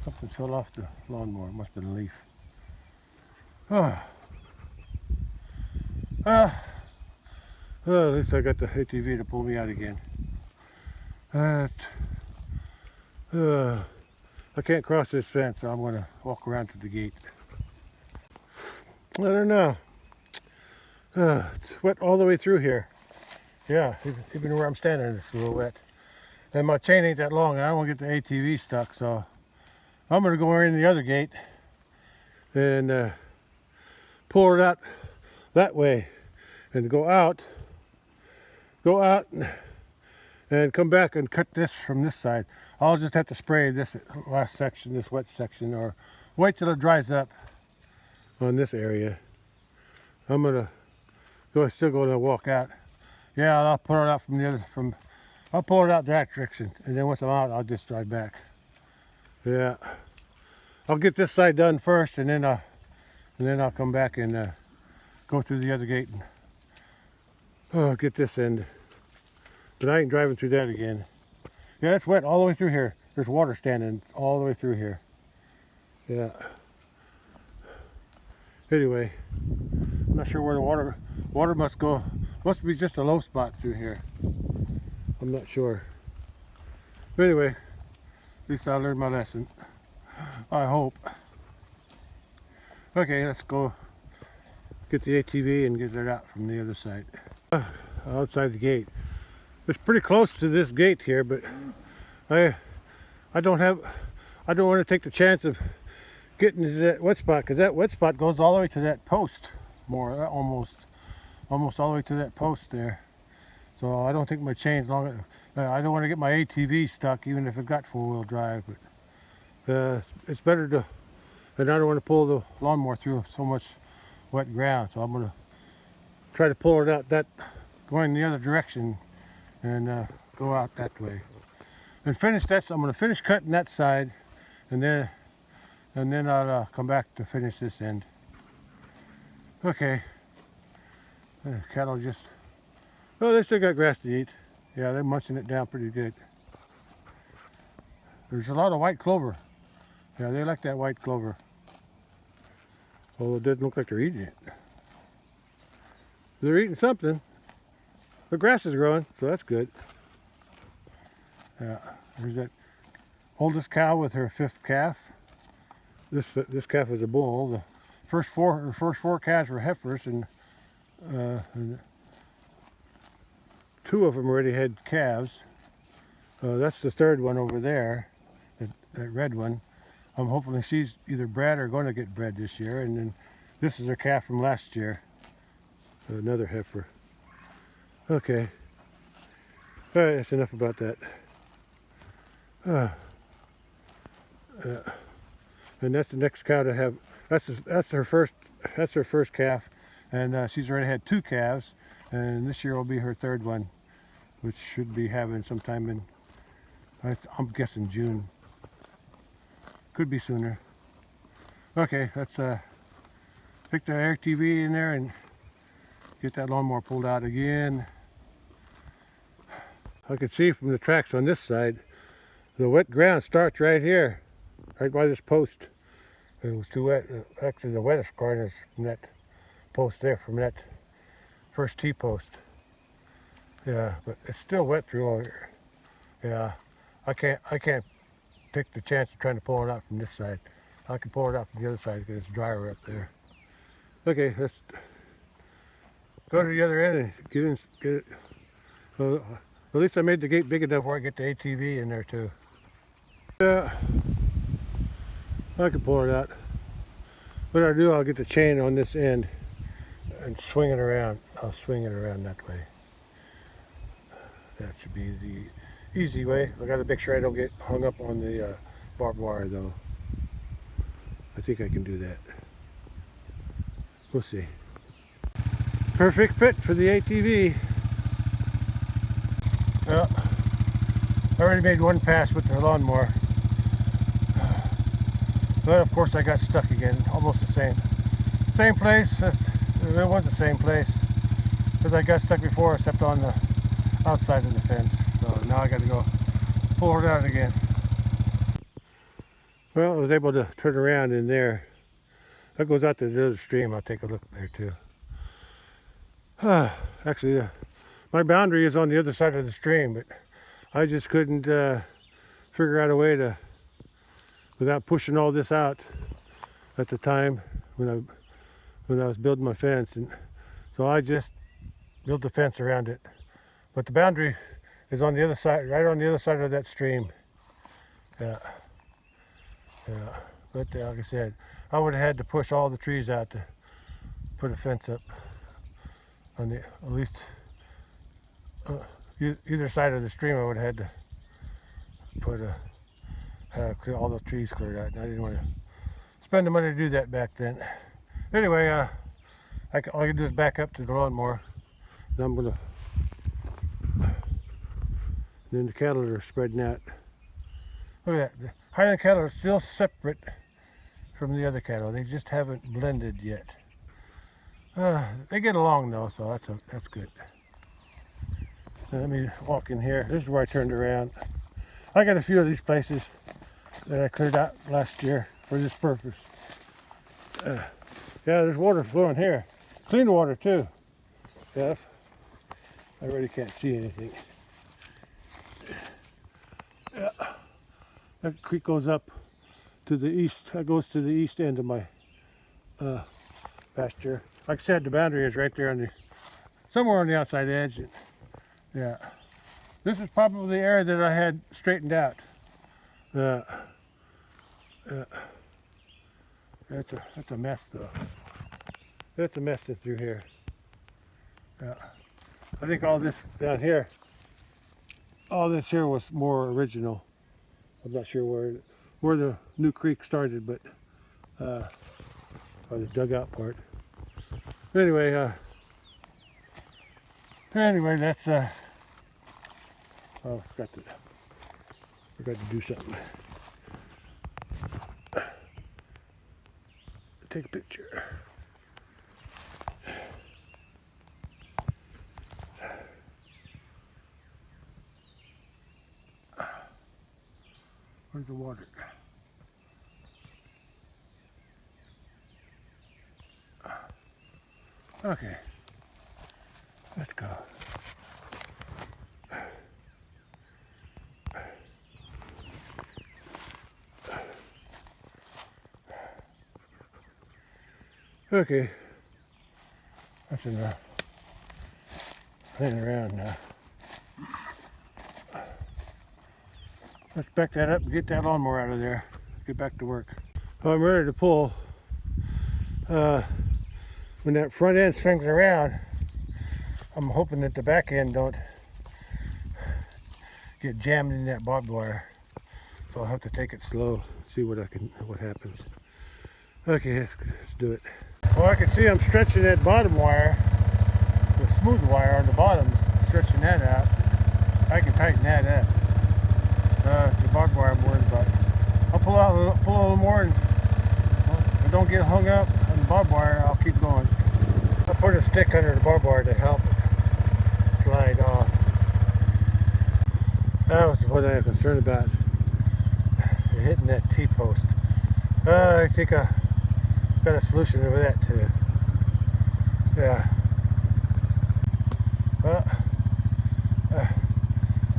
Something fell off the lawnmower. It must have been a leaf. Well, at least I got the ATV to pull me out again. I can't cross this fence, so I'm going to walk around to the gate. I don't know. It's wet all the way through here. Yeah, even where I'm standing, it's a little wet. And my chain ain't that long, and I don't want to get the ATV stuck, so I'm going to go in the other gate and pull it out that way and go out and come back and cut this from this side. I'll just have to spray this last section, this wet section, or wait till it dries up on this area. I'm still gonna walk out. Yeah, I'll pull it out I'll pull it out that direction, and then once I'm out, I'll just drive back. Yeah, I'll get this side done first, and then I'll come back and go through the other gate and get this end. But I ain't driving through that again. Yeah, it's wet all the way through here. There's water standing all the way through here. Yeah. Anyway, I'm not sure where the water must go. Must be just a low spot through here. I'm not sure. But anyway, at least I learned my lesson. I hope. Okay, let's go get the ATV and get it out from the other side. Outside the gate. It's pretty close to this gate here, but I don't want to take the chance of getting to that wet spot, because that wet spot goes all the way to that post, almost all the way to that post there. So I don't think my chain's long. I don't want to get my ATV stuck, even if it got 4-wheel drive. But it's better to, and I don't want to pull the lawnmower through so much wet ground. So I'm going to try to pull it out going the other direction, and go out that way and finish that. So I'm going to finish cutting that side, and then I'll come back to finish this end. Okay, Cattle just, oh, they still got grass to eat. Yeah, they're munching it down pretty good. There's a lot of white clover. Yeah, they like that white clover. Well, it doesn't look like they're eating it. They're eating something. The grass is growing, so that's good. Yeah, there's that oldest cow with her 5th calf. This calf is a bull. The first four calves were heifers, and 2 of them already had calves. That's the 3rd one over there, that red one. I'm hoping she's either bred or going to get bred this year. And then this is her calf from last year, another heifer. Okay. All right, that's enough about that. And that's the next cow to have. That's her first calf, and she's already had 2 calves, and this year will be her 3rd one, which should be having sometime in, I'm guessing June. Could be sooner. Okay, let's stick the ATV in there and get that lawnmower pulled out again. I can see from the tracks on this side, the wet ground starts right here, right by this post. It was too wet. Actually, the wettest part is from that post there, from that first T-post. Yeah, but it's still wet through all here. Yeah, I can't take the chance of trying to pull it out from this side. I can pull it out from the other side because it's drier up there. Okay, let's go to the other end and get it. So, at least I made the gate big enough where I get the ATV in there too. Yeah, I can pull it out. What I'll do, I'll get the chain on this end and swing it around. I'll swing it around that way. That should be the easy way. I gotta make sure I don't get hung up on the barbed wire though. I think I can do that. We'll see. Perfect fit for the ATV. Well, I already made 1 pass with the lawnmower. But of course I got stuck again, almost the same place. It was the same place, because I got stuck before except on the outside of the fence. So now I got to go pull it out again. Well, I was able to turn around in there. That goes out to the other stream. I'll take a look there too. Actually, my boundary is on the other side of the stream, but I just couldn't figure out a way to, without pushing all this out at the time when I was building my fence, and so I just built the fence around it. But the boundary is on the other side, right on the other side of that stream. Yeah. But like I said, I would have had to push all the trees out to put a fence up on the, at least either side of the stream. I would have had to put clear all the trees cleared out, and I didn't want to spend the money to do that back then. Anyway, all I can do is back up to the lawnmower. Then I'm gonna. Then the cattle are spreading out. Look at that. The Highland cattle are still separate from the other cattle. They just haven't blended yet. They get along though, so that's good. Let me walk in here. This is where I turned around. I got a few of these places that I cleared out last year for this purpose. Yeah, there's water flowing here. Clean water too. Yeah, I really can't see anything. Yeah, that creek goes up to the east. That goes to the east end of my pasture. Like I said, the boundary is right there on the, somewhere on the outside edge. Yeah, this is probably the area that I had straightened out. That's a mess though. That's a mess that's through here. Yeah, I think all this down here, all this here was more original. I'm not sure where the new creek started, but or the dugout part. Anyway, that's oh, forgot to do something. Take a picture. Where's the water? Okay, let's go. Okay, that's enough. Playing around now. Let's back that up and get that lawnmower out of there. Get back to work. Well, I'm ready to pull. When that front end swings around, I'm hoping that the back end don't get jammed in that barbed wire. So I'll have to take it slow, see what happens. Okay, let's do it. Well, I can see I'm stretching that bottom wire, the smooth wire on the bottom, stretching that out. I can tighten that up. The barbed wire I'm worried about. I'll pull a little more, and if I don't get hung up on the barbed wire, I'll keep going. I'll put a stick under the barbed wire to help it slide off. That was what I was concerned about, hitting that T-post. I think I got a solution over that too. Yeah. Well,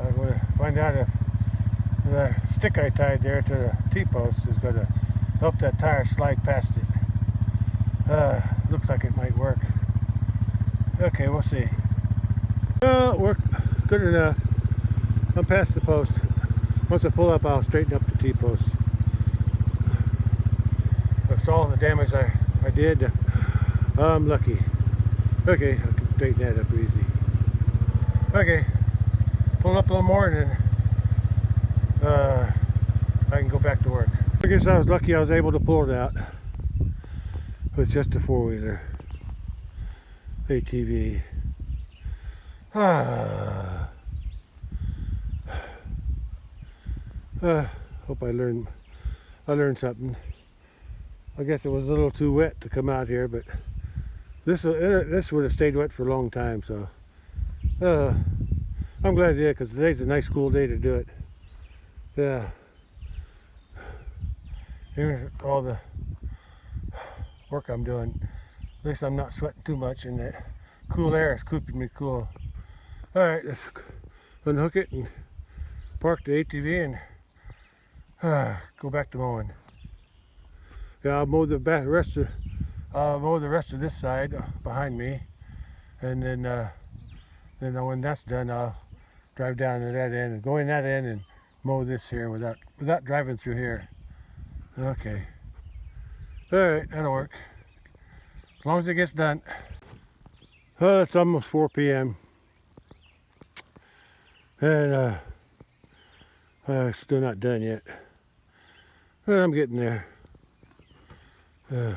I'm going to find out if the stick I tied there to the T-post is going to help that tire slide past it. Looks like it might work. Okay, we'll see. Well, it worked good enough. I'm past the post. Once I pull up, I'll straighten up the T-post. That's all the damage I did. I'm lucky. Okay, I can straighten that up easy. Okay, pull up a little more and then I can go back to work. I guess I was lucky I was able to pull it out with just a four-wheeler ATV. Hope I learned something. I guess it was a little too wet to come out here, but this would have stayed wet for a long time. So I'm glad I did, because today's a nice cool day to do it. Yeah. Here's all the work I'm doing. At least I'm not sweating too much, and the cool air is keeping me cool. All right, let's unhook it and park the ATV and go back to mowing. Yeah, I'll mow the rest of this side behind me, and then when that's done, I'll drive down to that end and go in that end and mow this here without driving through here. Okay. All right, that'll work as long as it gets done. Oh, it's almost 4 p.m. and still not done yet, but I'm getting there. I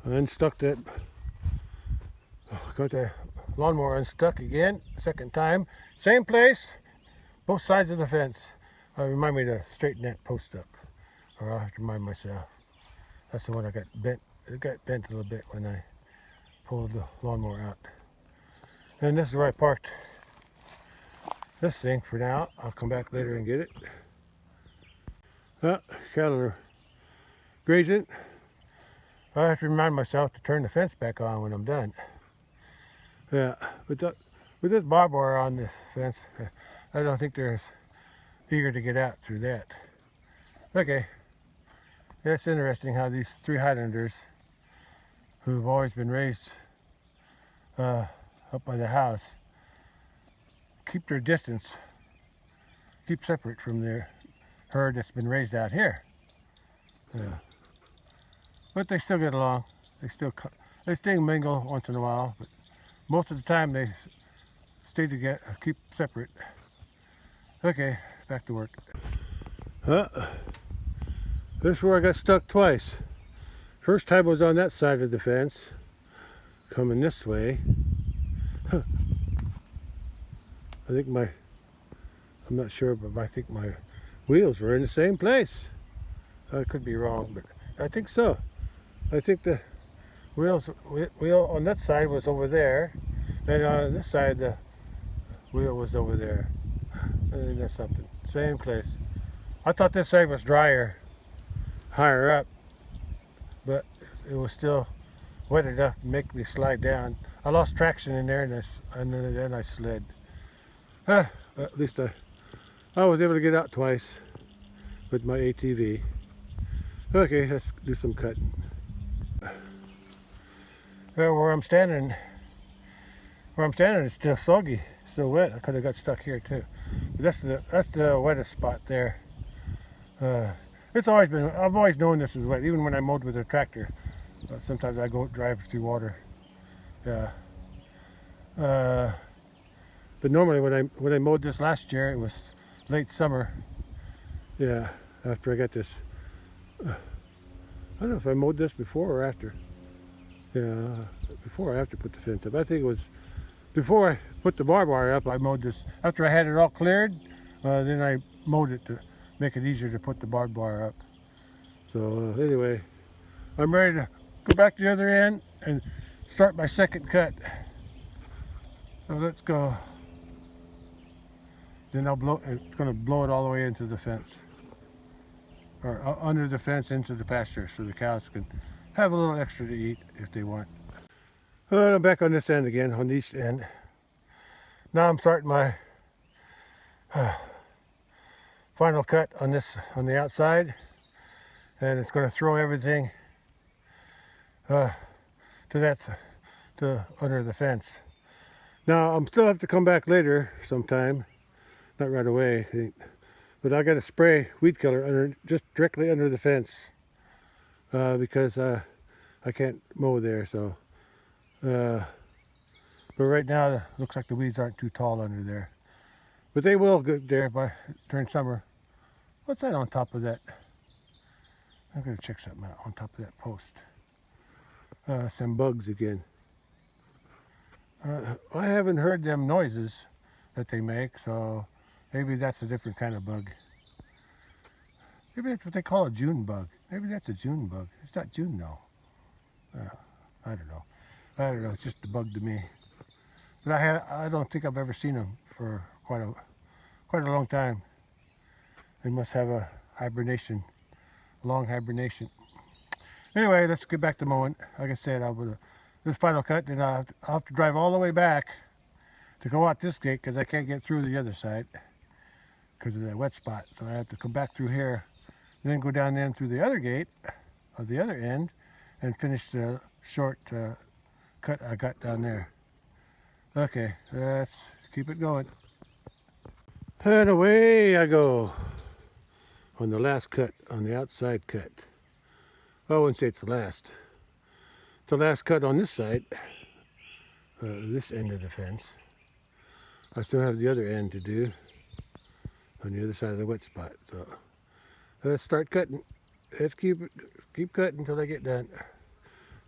unstuck that. Got the lawnmower unstuck again, second time, same place, both sides of the fence. Remind me to straighten that post up, or I'll have to remind myself. That's the one I got bent. It got bent a little bit when I pulled the lawnmower out. And this is where I parked this thing for now. I'll come back later and get it. Cattle are grazing. I have to remind myself to turn the fence back on when I'm done. Yeah, with this barbed wire on this fence, I don't think they're eager to get out through that. Okay, that's interesting how these three Highlanders, who've always been raised up by the house, keep their distance, keep separate from their herd that's been raised out here. Yeah. But they still get along. They still mingle once in a while, but most of the time they stay together, keep separate. Okay, back to work. This is where I got stuck twice. First time was on that side of the fence, coming this way. I think I'm not sure, but I think my wheels were in the same place. I could be wrong, but I think so. I think the wheel on that side was over there, and on this side the wheel was over there. think that's something. Same place. I thought this side was drier, higher up, but it was still wet enough to make me slide down. I lost traction in there, and then I slid. At least I was able to get out twice with my ATV. Okay, let's do some cutting. Well, where I'm standing, it's still soggy, still wet. I could have got stuck here too. But that's the wettest spot there. I've always known this is wet, even when I mowed with a tractor. Sometimes I go drive through water. Yeah. But normally when I mowed this last year, it was late summer. Yeah, after I got this. I don't know if I mowed this before or after. Yeah, before or after I put the fence up. I think it was before I put the barbed wire up. I mowed this. After I had it all cleared, then I mowed it to make it easier to put the barbed wire up. So anyway, I'm ready to go back to the other end and start my second cut. So let's go. Then it's going to blow it all the way into the fence, or under the fence into the pasture, so the cows can have a little extra to eat if they want. I'm back on this end again, on the east end. Now I'm starting my final cut on the outside, and it's going to throw everything to under the fence. Now I'm still have to come back later sometime, not right away, but I got to spray weed killer just directly under the fence because I can't mow there. So, but right now it looks like the weeds aren't too tall under there, but they will get there during summer. What's that on top of that? I'm gonna check something out on top of that post. Some bugs again. I haven't heard them noises that they make, so maybe that's a different kind of bug. Maybe that's what they call a June bug. Maybe that's a June bug. It's not June though. I don't know. I don't know. It's just a bug to me. But I don't think I've ever seen them for quite a long time. They must have a long hibernation. Anyway, let's get back to mowing. Like I said, this final cut, then I'll have to drive all the way back to go out this gate because I can't get through the other side because of that wet spot. So I have to come back through here, and then go down in through the other gate of the other end and finish the short cut I got down there. Okay, let's keep it going. And away I go on the last cut, on the outside cut. I wouldn't say it's the last. It's the last cut on this side, this end of the fence. I still have the other end to do on the other side of the wet spot. So let's start cutting. Let's keep cutting until I get done.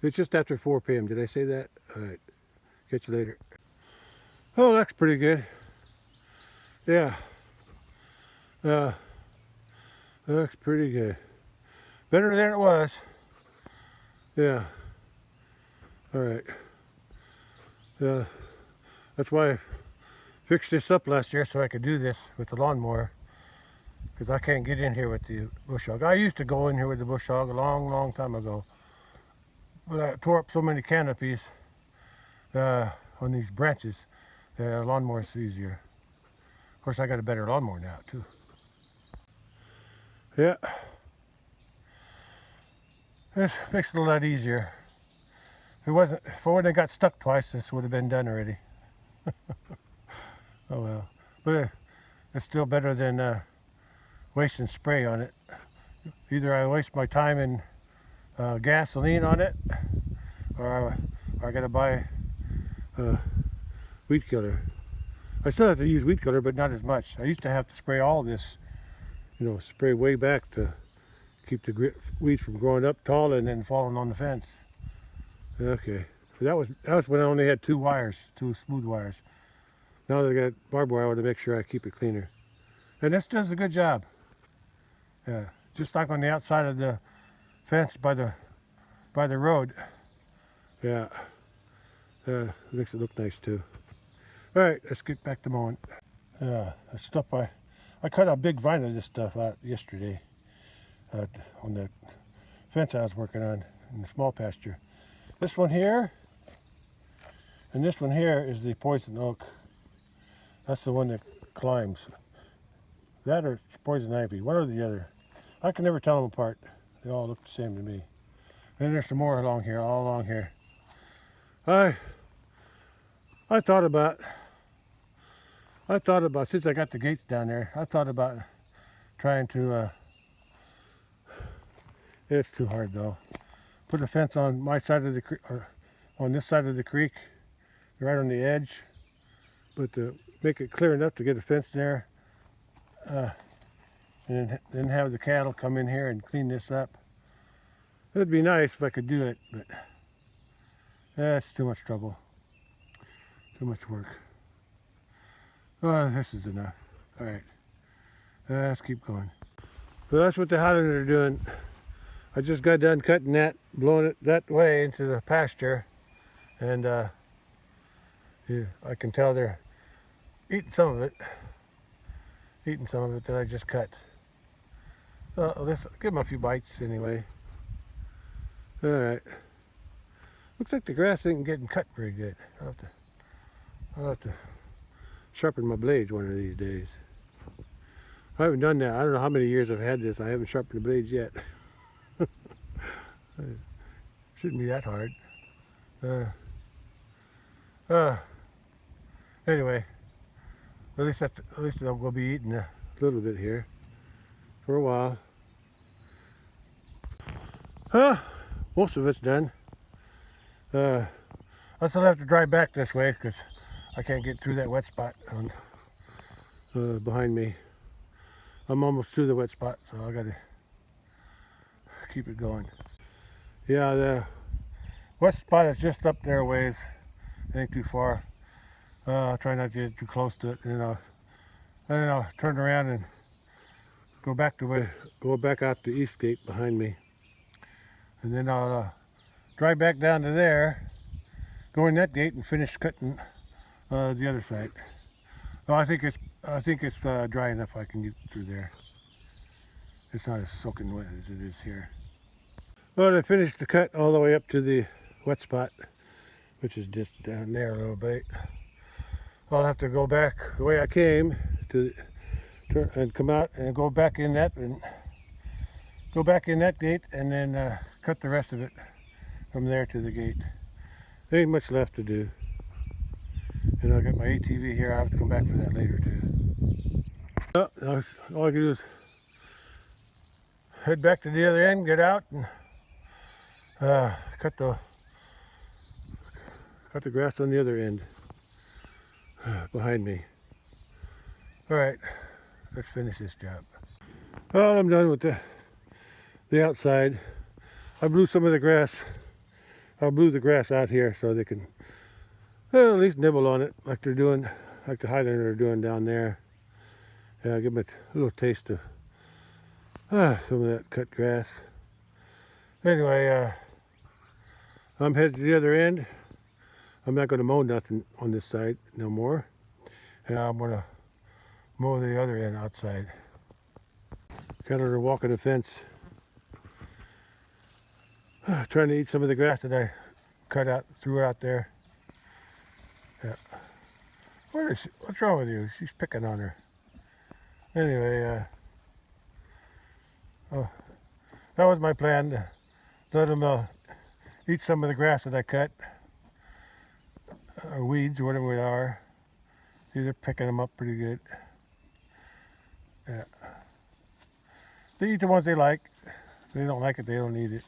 It's just after 4 p.m. Did I say that? All right. Catch you later. Oh, that's pretty good. Yeah. Looks pretty good. Better than it was. Yeah. All right. That's why I fixed this up last year so I could do this with the lawnmower, because I can't get in here with the bush hog. I used to go in here with the bush hog a long time ago, but I tore up so many canopies on these branches that a lawnmower is easier. Of course, I got a better lawnmower now too. Yeah. This makes it a lot easier. If I wouldn't have got stuck twice, this would have been done already. Oh well. But it's still better than wasting spray on it. Either I waste my time in gasoline on it, or I gotta buy weed killer. I still have to use weed killer, but not as much. I used to have to spray all this, spray way back to keep the weeds from growing up tall and then falling on the fence. Okay, so that was when I only had two smooth wires. Now that I got barbed wire, I want to make sure I keep it cleaner. And this does a good job. Yeah, just like on the outside of the fence by the road. Yeah, makes it look nice too. All right, let's get back to mowing. I stopped by I cut a big vine of this stuff out yesterday on the fence I was working on in the small pasture. This one here and this one here is the poison oak. That's the one that climbs. That or poison ivy, one or the other. I can never tell them apart. They all look the same to me. And there's some more along here, all along here. I thought about, since I got the gates down there, I thought about trying to, it's too hard though, put a fence on my side of the creek, or on this side of the creek, right on the edge, but to make it clear enough to get a fence there, and then have the cattle come in here and clean this up. It'd be nice if I could do it, but that's too much trouble, too much work. Oh, this is enough. All right, let's keep going. So that's what the Highlander are doing. I just got done cutting that, blowing it that way into the pasture, and yeah, I can tell they're eating some of it that I just cut. So let's give them a few bites anyway. All right. Looks like the grass ain't getting cut very good. I'll have to sharpen my blades one of these days. I haven't done that. I don't know how many years I've had this. I haven't sharpened the blades yet. Shouldn't be that hard. Anyway, at least we'll be eating a little bit here for a while. Most of it's done. I still have to drive back this way because I can't get through that wet spot on, behind me. I'm almost through the wet spot, so I gotta keep it going. Yeah, the wet spot is just up there a ways. It ain't too far. I'll try not to get too close to it, and then I'll turn around and go back out the east gate behind me, and then I'll drive back down to there, go in that gate, and finish cutting the other side. Oh, I think it's dry enough I can get through there. It's not as soaking wet as it is here. Well, I finished the cut all the way up to the wet spot, which is just down there a little bit. I'll have to go back the way I came and come out and go back in that gate, and then cut the rest of it from there to the gate. There ain't much left to do. And I'll get my ATV here. I'll have to come back for that later too. Well, all I can do is head back to the other end, get out, and cut the grass on the other end behind me. All right, let's finish this job. Well, I'm done with the outside. I blew some of the grass. I blew the grass out here so they can at least nibble on it, like they're doing, like the Highlander are doing down there. Yeah, give them a little taste of some of that cut grass. Anyway, I'm headed to the other end. I'm not going to mow nothing on this side no more, and I'm going to mow the other end outside. Kind of walking the fence, trying to eat some of the grass that I threw out there. Yeah. What's wrong with you? She's picking on her. Anyway, that was my plan, to let them eat some of the grass that I cut, or weeds, or whatever they are. See, they're picking them up pretty good. Yeah. They eat the ones they like. If they don't like it, they don't eat it.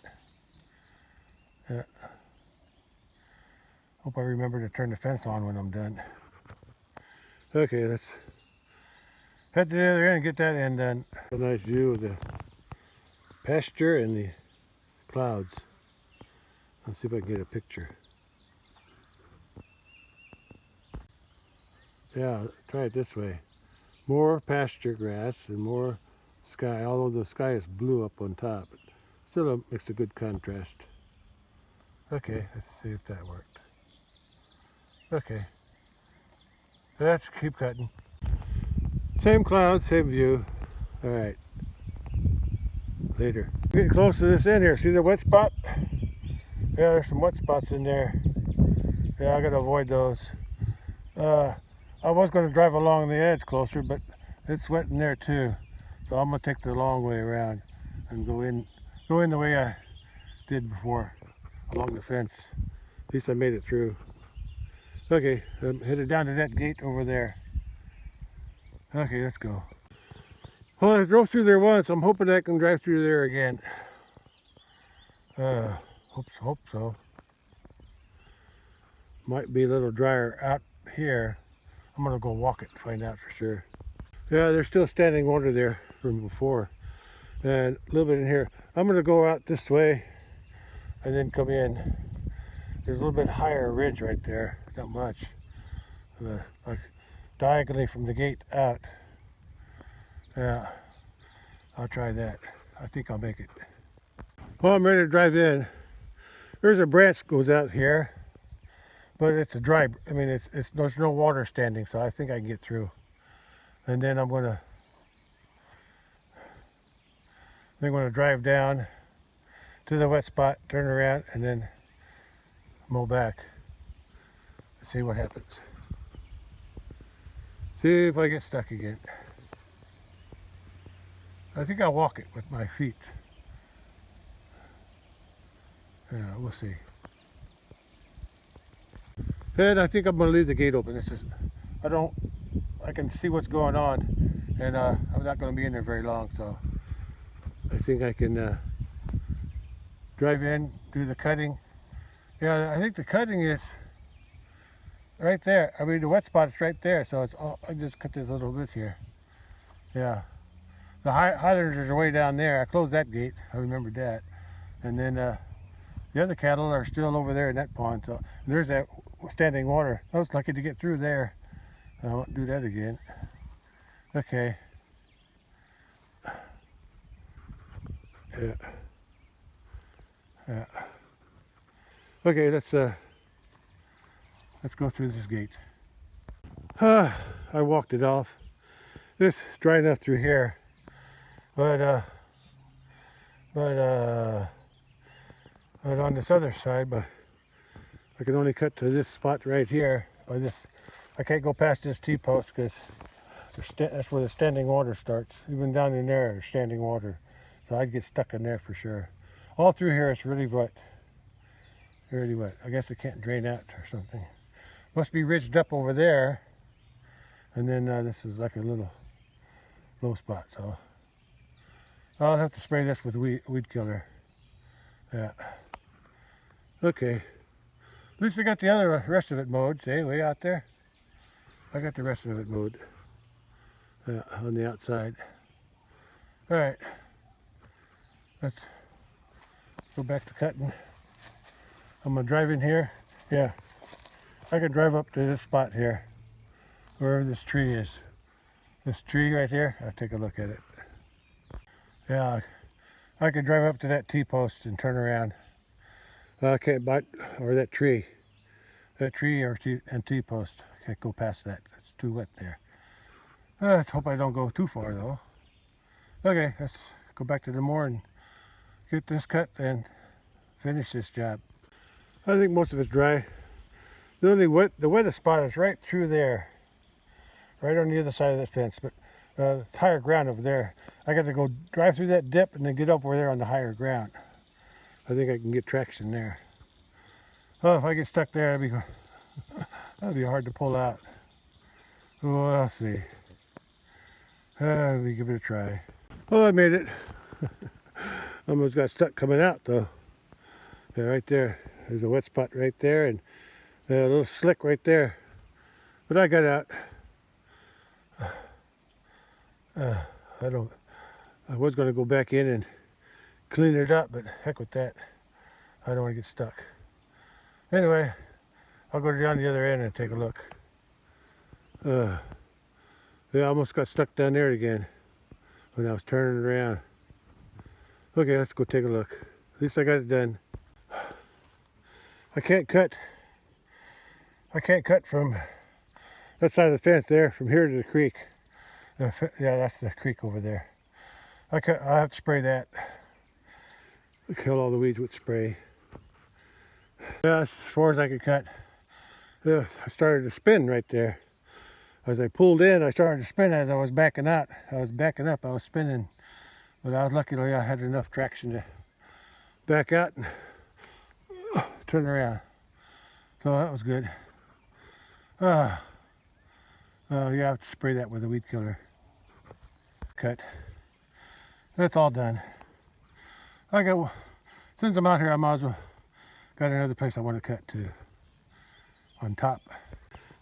Yeah. Hope I remember to turn the fence on when I'm done. Okay, let's head to the other end and get that end done. A nice view of the pasture and the clouds. Let's see if I can get a picture. Yeah, try it this way. More pasture grass and more sky, although the sky is blue up on top. It still makes a good contrast. Okay, let's see if that worked. Okay, let's keep cutting. Same cloud, same view. All right. Later. Getting close to this end here. See the wet spot? Yeah, there's some wet spots in there. Yeah, I gotta avoid those. I was gonna drive along the edge closer, but it's wet in there too. So I'm gonna take the long way around and go in the way I did before, along the fence. At least I made it through. Okay, I'm headed down to that gate over there. Okay, let's go. Well, I drove through there once. I'm hoping I can drive through there again. Hope so. Might be a little drier out here. I'm gonna go walk it to find out for sure. Yeah, there's still standing water there from before. And a little bit in here. I'm gonna go out this way and then come in. There's a little bit higher ridge right there. Not much. Like diagonally from the gate out. Yeah, I'll try that. I think I'll make it. Well, I'm ready to drive in. There's a branch goes out here, but it's a dry. I mean, there's no water standing, so I think I can get through. And then I'm gonna drive down to the wet spot, turn around, and then mow back. Let's see what happens. See if I get stuck again. I think I'll walk it with my feet. Yeah, we'll see. And I think I'm going to leave the gate open. I can see what's going on, and I'm not going to be in there very long, so I think I can drive in, do the cutting. Yeah, I think the cutting is right there. I mean, the wet spot is right there, so I just cut this little bit here. Yeah. The Highlanders are way down there. I closed that gate. I remembered that. And then the other cattle are still over there in that pond. So there's that standing water. I was lucky to get through there. I won't do that again. Okay. Yeah. Yeah. Okay, let's go through this gate. I walked it off. This is dry enough through here. But on this other side, but I can only cut to this spot right here. Or this, I can't go past this T-post because that's where the standing water starts. Even down in there, there's standing water. So I'd get stuck in there for sure. All through here, it's really wet. Really wet. I guess it can't drain out or something. Must be ridged up over there. And then this is like a little low spot. So I'll have to spray this with weed killer. Yeah. Okay. At least I got the rest of it mowed. See, way out there. I got the rest of it mowed on the outside. All right. Let's go back to cutting. I'm gonna drive in here. Yeah. I can drive up to this spot here, wherever this tree is. This tree right here. I'll take a look at it. Yeah, I could drive up to that T-post and turn around. I can't bite, or that tree. That tree and T-post. I can't go past that. It's too wet there. Let's hope I don't go too far though. Okay, let's go back to the mower and get this cut and finish this job. I think most of it's dry. The wettest spot is right through there. Right on the other side of the fence, but it's higher ground over there. I got to go drive through that dip and then get up over there on the higher ground. I think I can get traction there. Oh, if I get stuck there, that'd be hard to pull out. Oh, I'll see. Let me give it a try. Well, I made it. Almost got stuck coming out though. Yeah, right there. There's a wet spot right there and a little slick right there. But I got out. I was going to go back in and clean it up, but heck with that. I don't want to get stuck. Anyway, I'll go down the other end and take a look. Yeah, I almost got stuck down there again when I was turning around. Okay, let's go take a look. At least I got it done. I can't cut from that side of the fence there, from here to the creek. Yeah, that's the creek over there. I have to spray that. Kill all the weeds with spray. Yeah, that's as far as I could cut. I started to spin right there. As I pulled in, I started to spin as I was backing out. I was backing up, I was spinning. But I was lucky I had enough traction to back out and turn around. So that was good. Yeah, I have to spray that with a weed killer. Cut. That's all done. Since I'm out here, I might as well got another place I want to cut too. On top.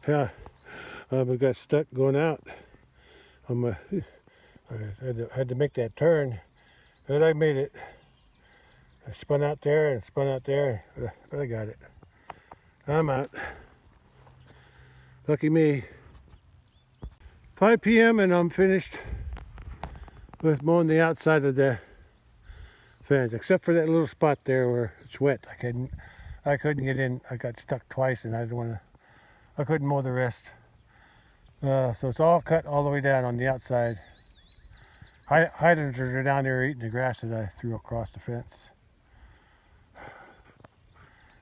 Yeah, I got stuck going out. I had to make that turn, but I made it. I spun out there and spun out there, but I got it. I'm out. Lucky me. 5 p.m. and I'm finished with mowing the outside of the fence, except for that little spot there where it's wet. I couldn't get in. I got stuck twice, and I couldn't mow the rest. So it's all cut all the way down on the outside. Hiders are down there eating the grass that I threw across the fence.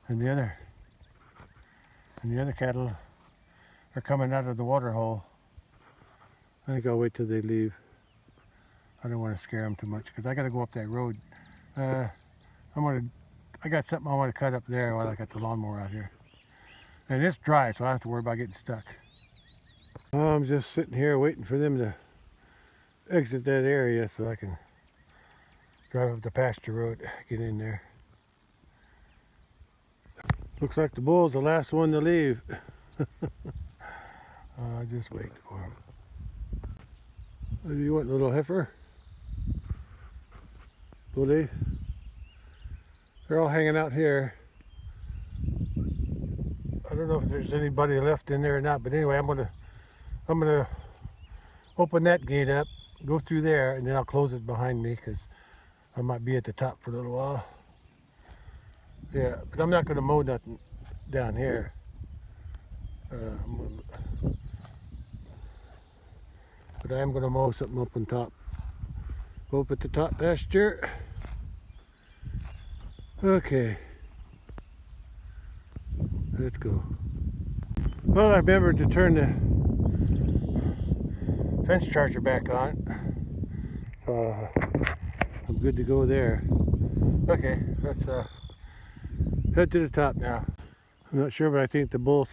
And the other cattle are coming out of the water hole. I think I'll wait till they leave. I don't want to scare them too much because I got to go up that road. I got something I want to cut up there while I got the lawnmower out here. And it's dry, so I don't have to worry about getting stuck. I'm just sitting here waiting for them to exit that area so I can drive up the pasture road, get in there. Looks like the bull's the last one to leave. Just wait for him. You want a little heifer? Bully? They're all hanging out here. I don't know if there's anybody left in there or not, but anyway, I'm gonna open that gate up, go through there, and then I'll close it behind me because I might be at the top for a little while. Yeah, but I'm not gonna mow nothing down here. But I am gonna mow something up on top. Up at the top pasture. Okay. Let's go. Well, I remembered to turn the fence charger back on. I'm good to go there. Okay, let's head to the top now. I'm not sure, but I think the bull's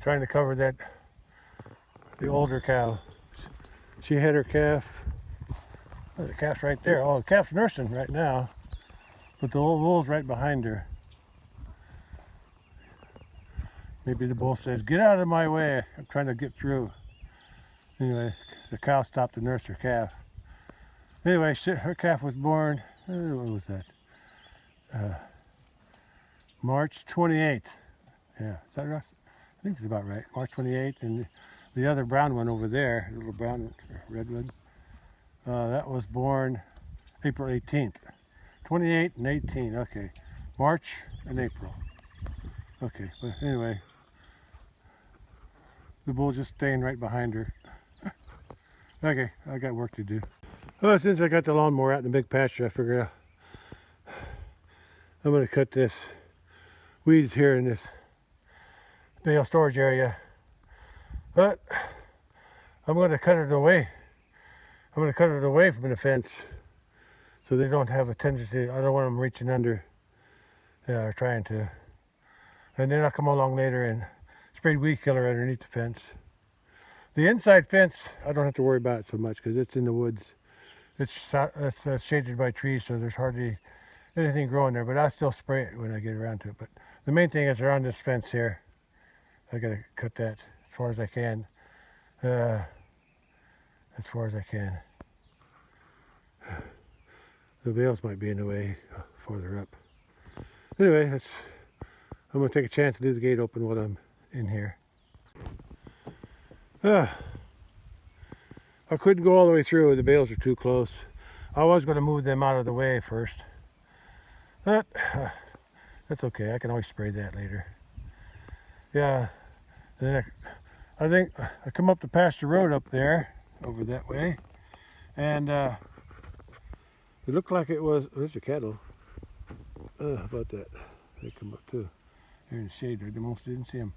trying to cover the older cow. She had her calf. Oh, the calf's right there. Oh, the calf's nursing right now, but the old bull's right behind her. Maybe the bull says, "Get out of my way, I'm trying to get through." Anyway, the cow stopped to nurse her calf. Anyway, her calf was born, what was that? March 28th. Yeah, is that right? I think it's about right. March 28th, and the other brown one over there, the little brown red one, that was born April 18th. 28 and 18, okay. March and April. Okay, but anyway, the bull's just staying right behind her. Okay, I got work to do. Well, since I got the lawnmower out in the big pasture, I figured I'm going to cut this weeds here in this bale storage area. But I'm going to cut it away. I'm going to cut it away from the fence so they don't have a tendency. I don't want them reaching under or trying to. And then I'll come along later and spray weed killer underneath the fence. The inside fence, I don't have to worry about it so much because it's in the woods. It's shaded by trees, so there's hardly anything growing there, but I'll still spray it when I get around to it. But the main thing is around this fence here. I gotta cut that as far as I can. As far as I can. The bales might be in the way farther up. Anyway, I'm gonna take a chance to leave the gate open while I'm in here. I couldn't go all the way through, the bales are too close. I was going to move them out of the way first, but that's okay, I can always spray that later. Yeah, then I think I come up the pasture road up there, over that way, and it looked like it was, there's a cattle. How about that? They come up too. They're in the shade there, they almost didn't see them.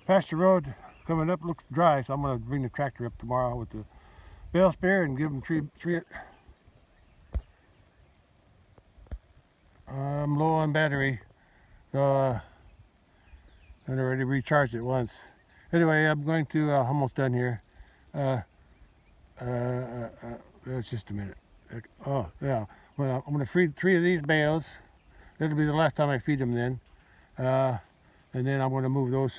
Pasture road coming up looks dry, so I'm going to bring the tractor up tomorrow with the bale spear and give them three. I'm low on battery, so I already recharged it once. Anyway, I'm going to, almost done here. That's just a minute. Oh, yeah. Well, I'm going to feed 3 of these bales. That'll be the last time I feed them then. And then I'm going to move those,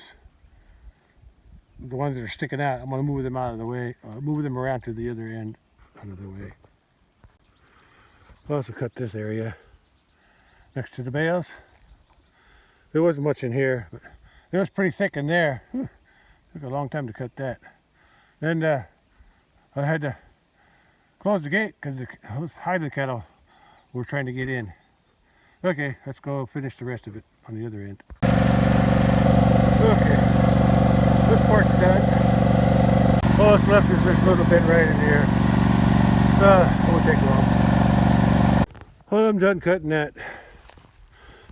the ones that are sticking out, I'm going to move them out of the way, move them around to the other end, out of the way. I'll also cut this area next to the bales. There wasn't much in here, but it was pretty thick in there. Whew. Took a long time to cut that. Then I had to close the gate because those hiding cattle were trying to get in. Okay, let's go finish the rest of it on the other end. Okay, this part's done. All that's left is this little bit right in here. It won't take long. Well, I'm done cutting that.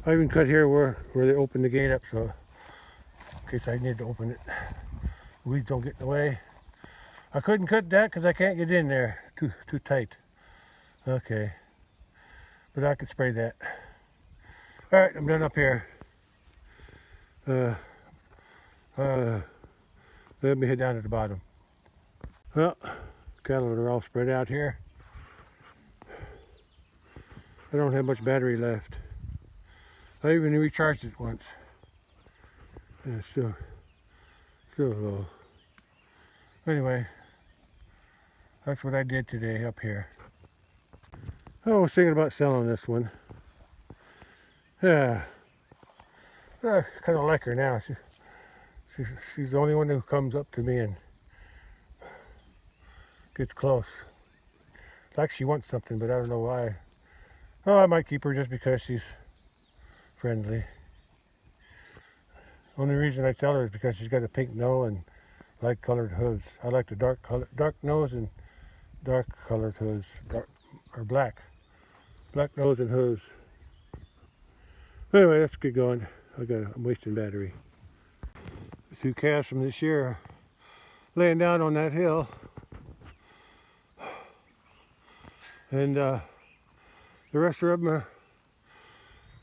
I even cut here where they opened the gate up, so in case I need to open it, weeds don't get in the way. I couldn't cut that because I can't get in there, too tight. Okay, but I could spray that. All right, I'm done up here. Let me head down to the bottom. Well, cattle are all spread out here. I don't have much battery left. I even recharged it once. And it's still low. Anyway, that's what I did today up here. I was thinking about selling this one. Yeah, I kind of like her now. She's the only one who comes up to me and gets close. Like she wants something, but I don't know why. Oh, I might keep her just because she's friendly. Only reason I tell her is because she's got a pink nose and light colored hooves. I like the dark nose and dark colored hooves, or black nose and hooves. Anyway, let's get going. I'm wasting battery. The 2 calves from this year are laying down on that hill, and the rest of them are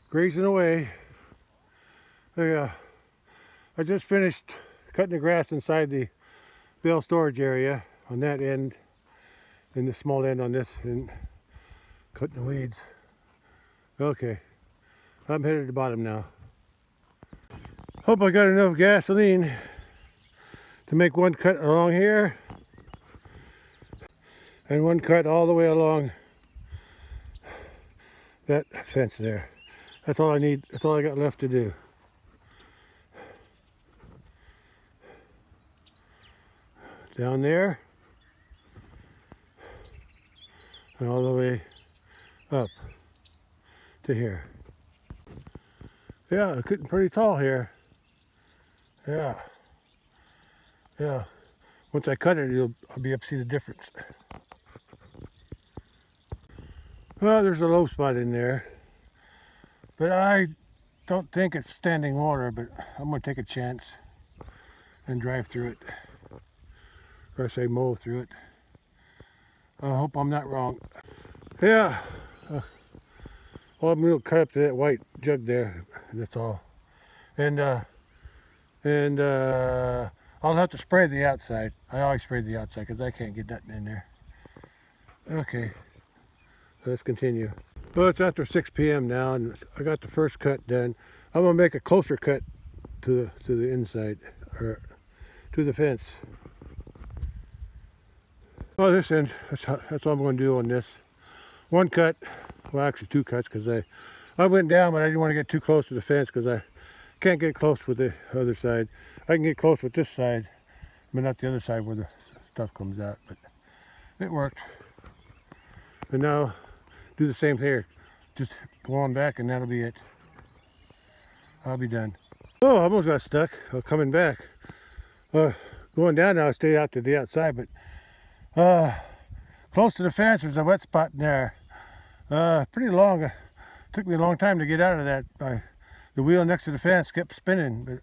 grazing away. I just finished cutting the grass inside the bale storage area on that end, and the small end on this, and cutting the weeds. Okay, I'm headed to the bottom now. Hope I got enough gasoline to make one cut along here and one cut all the way along that fence there. That's all I need. That's all I got left to do. Down there and all the way up to here. Yeah, it's getting pretty tall here. Yeah. Once I cut it, I'll be able to see the difference. Well, there's a low spot in there, but I don't think it's standing water, but I'm going to take a chance and drive through it. Or I say mow through it. I hope I'm not wrong. Yeah. Well, I'm going to cut up to that white jug there. That's all. And I'll have to spray the outside. I always spray the outside because I can't get nothing in there. Okay. So let's continue. Well, it's after 6 p.m. now, and I got the first cut done. I'm going to make a closer cut to the inside, or to the fence. Oh, this end, that's all I'm going to do on this. One cut, well actually 2 cuts, because I went down, but I didn't want to get too close to the fence because I can't get close with the other side. I can get close with this side, but not the other side where the stuff comes out, but it worked. And now, do the same here. Just go on back and that'll be it. I'll be done. Oh, I almost got stuck coming back. Going down now, I stay out to the outside, but close to the fence, there's a wet spot in there. Pretty long. Took me a long time to get out of that. The wheel next to the fence kept spinning, but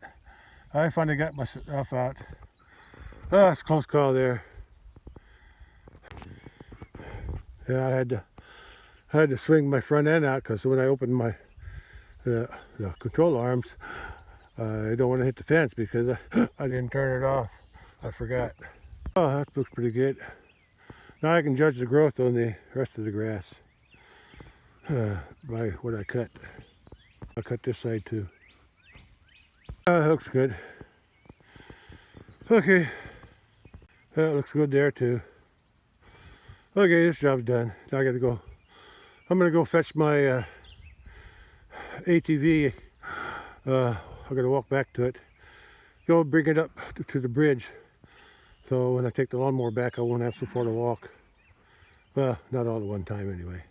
I finally got myself out. Oh, it's a close call there. Yeah, I had to swing my front end out because when I opened my the control arms, I don't want to hit the fence because I didn't turn it off. I forgot. Oh, that looks pretty good. Now I can judge the growth on the rest of the grass by what I cut. I'll cut this side too. That looks good. Okay, that looks good there too. Okay, this job's done. Now I gotta go. I'm gonna go fetch my ATV. I'm gonna walk back to it. Go bring it up to the bridge. So when I take the lawnmower back, I won't have so far to walk. Well, not all at one time anyway.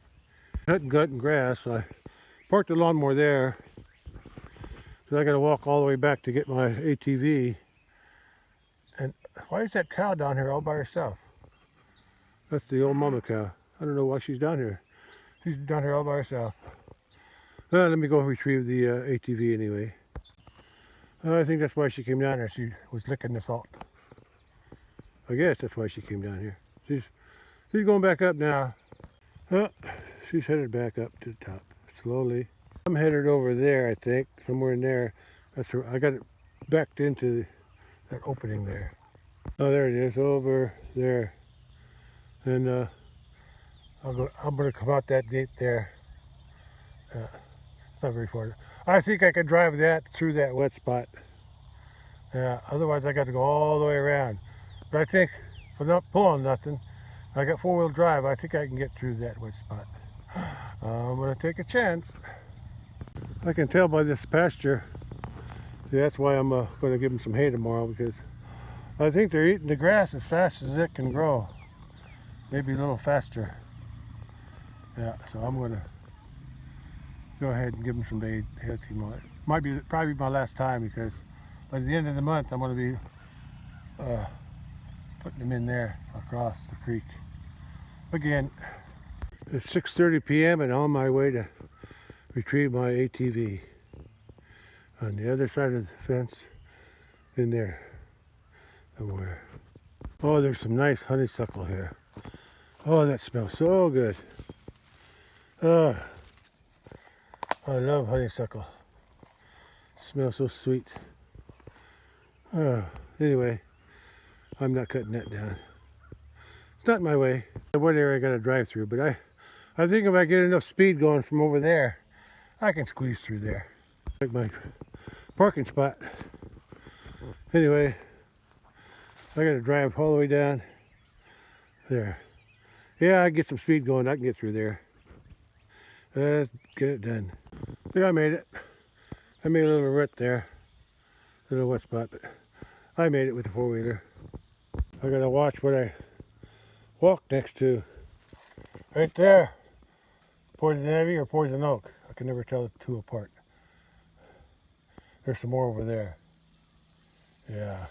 Cutting grass. So I parked the lawnmower there. So I gotta walk all the way back to get my ATV. And why is that cow down here all by herself? That's the old mama cow. I don't know why she's down here. She's down here all by herself. Let me go retrieve the ATV anyway. I think that's why she came down here. She was licking the salt. I guess that's why she came down here. She's going back up now. Oh, she's headed back up to the top slowly. I'm headed over there, I think, somewhere in there. That's where I got it backed into that opening there. Oh, there it is, over there. And I'm going to come out that gate there. It's not very far. I think I could drive that through that wet spot. Otherwise I got to go all the way around. But I think if I'm not pulling nothing, I got four-wheel drive, I think I can get through that wet spot. I'm going to take a chance. I can tell by this pasture. See, that's why I'm going to give them some hay tomorrow, because I think they're eating the grass as fast as it can grow. Maybe a little faster. Yeah, so I'm going to go ahead and give them some hay tomorrow. Might be probably my last time, because by the end of the month I'm going to be putting them in there across the creek. Again, it's 6:30 p.m. and on my way to retrieve my ATV on the other side of the fence in there somewhere. Oh, there's some nice honeysuckle here. Oh, that smells so good. Oh, I love honeysuckle. It smells so sweet. Oh, anyway, I'm not cutting that down. It's not my way. What area I gotta drive through, but I think if I get enough speed going from over there, I can squeeze through there. Like my parking spot. Anyway, I gotta drive all the way down there. Yeah, I get some speed going, I can get through there. Let's get it done. I think I made it. I made a little rut there. A little wet spot, but I made it with the four-wheeler. I gotta watch what I walk next to. Right there. Poison ivy or poison oak. I can never tell the two apart. There's some more over there. Yeah.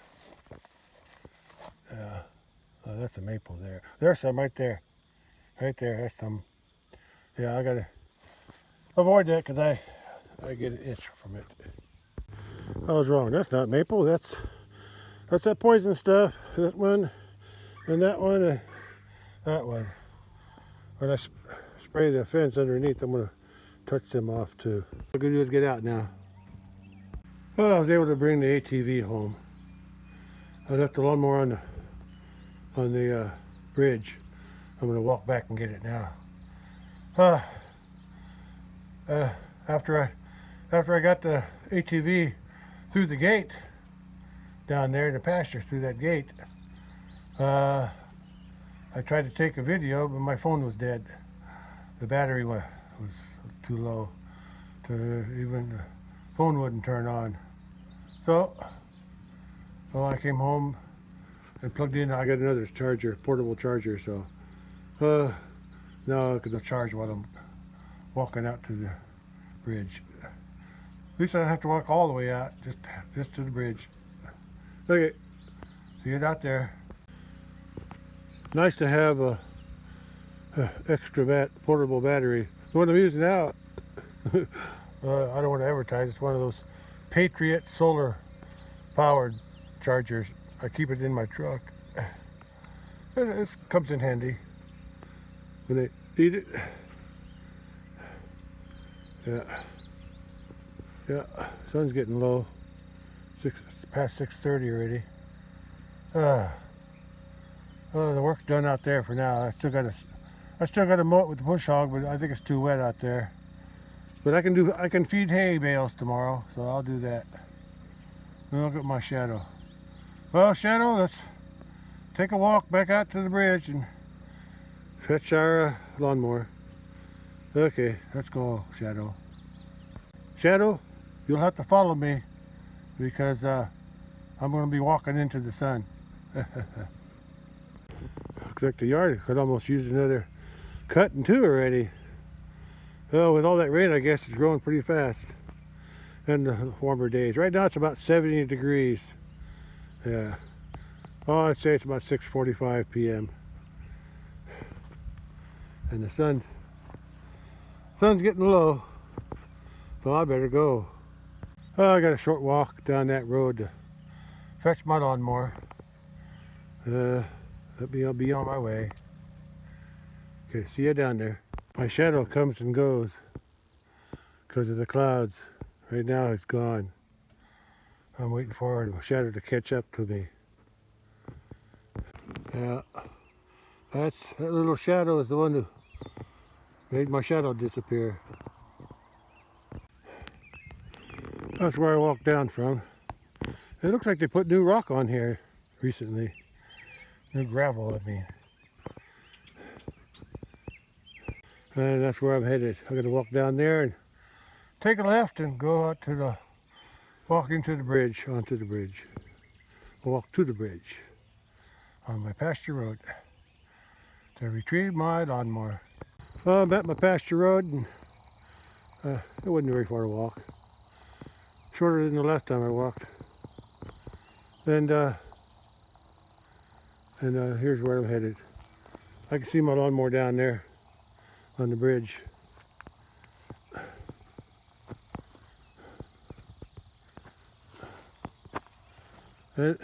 Yeah. Oh, that's a maple there. There's some right there. Right there. That's some. Yeah, I gotta avoid that because I get an itch from it. I was wrong. That's not maple. That's that poison stuff. That one and that one and that one. When I spray the fence underneath, I'm gonna touch them off too. What I'm gonna do is get out now. Well, I was able to bring the ATV home. I left the lawnmower on the bridge. I'm gonna walk back and get it now. After I got the ATV through the gate down there in the pasture, through that gate, I tried to take a video, but my phone was dead. The battery was too low to even the phone wouldn't turn on. So I came home and plugged in. I got another charger, portable charger. So now I can charge while I'm walking out to the bridge. least I don't have to walk all the way out, just to the bridge. Okay, see it out there. Nice to have a extra portable battery. The one I'm using now, I don't want to advertise. It's one of those Patriot solar powered chargers. I keep it in my truck. It comes in handy when I need it. Yeah, sun's getting low. Past 6:30 already. Well, the work's done out there for now. I still got to mow it with the push hog, but I think it's too wet out there. But I can feed hay bales tomorrow, so I'll do that. And look at my Shadow. Well, Shadow, let's take a walk back out to the bridge and fetch our lawnmower. Okay, let's go, Shadow. Shadow, you'll have to follow me because I'm going to be walking into the sun. Looks like the yard could almost use another cut and two already. Well, with all that rain, I guess it's growing pretty fast. And the warmer days. Right now it's about 70 degrees. Yeah. Oh, I'd say it's about 6:45 p.m. And the sun's getting low, so I better go. Oh, I got a short walk down that road to fetch my lawnmower. I'll be on my way. Okay, see you down there. My Shadow comes and goes because of the clouds. Right now it's gone. I'm waiting for the Shadow to catch up to me. Yeah, that little Shadow is the one who made my Shadow disappear. That's where I walked down from. It looks like they put new rock on here recently. New gravel, I mean. And that's where I'm headed. I'm going to walk down there and take a left and go out to walk into the bridge, onto the bridge. Walk to the bridge on my pasture road to retrieve my lawnmower. Well, I'm at my pasture road and it wasn't very far to walk. Shorter than the last time I walked. And here's where I'm headed. I can see my lawnmower down there on the bridge. And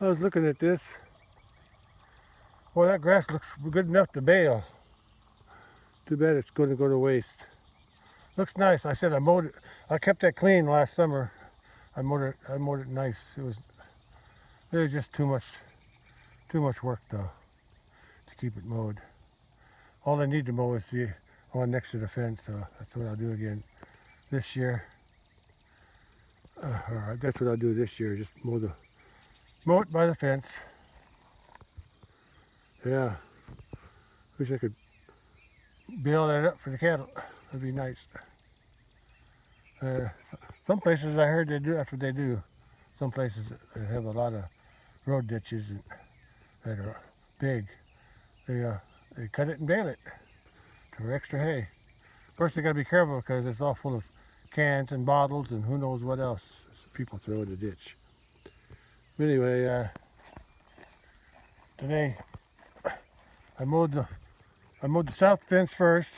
I was looking at this. Well, that grass looks good enough to bale. Too bad it's going to go to waste. Looks nice. I said I mowed it. I kept that clean last summer. I mowed it nice. It was just too much work though to keep it mowed. All I need to mow is the one next to the fence, so that's what I'll do again this year. Or that's what I'll do this year. Just mow it by the fence. Yeah. Wish I could bale that up for the cattle. That'd be nice. Some places I heard that's what they do. Some places that have a lot of road ditches that are big. They cut it and bale it for extra hay. Of course, they got to be careful because it's all full of cans and bottles and who knows what else people throw in the ditch. But anyway, today I mowed the south fence first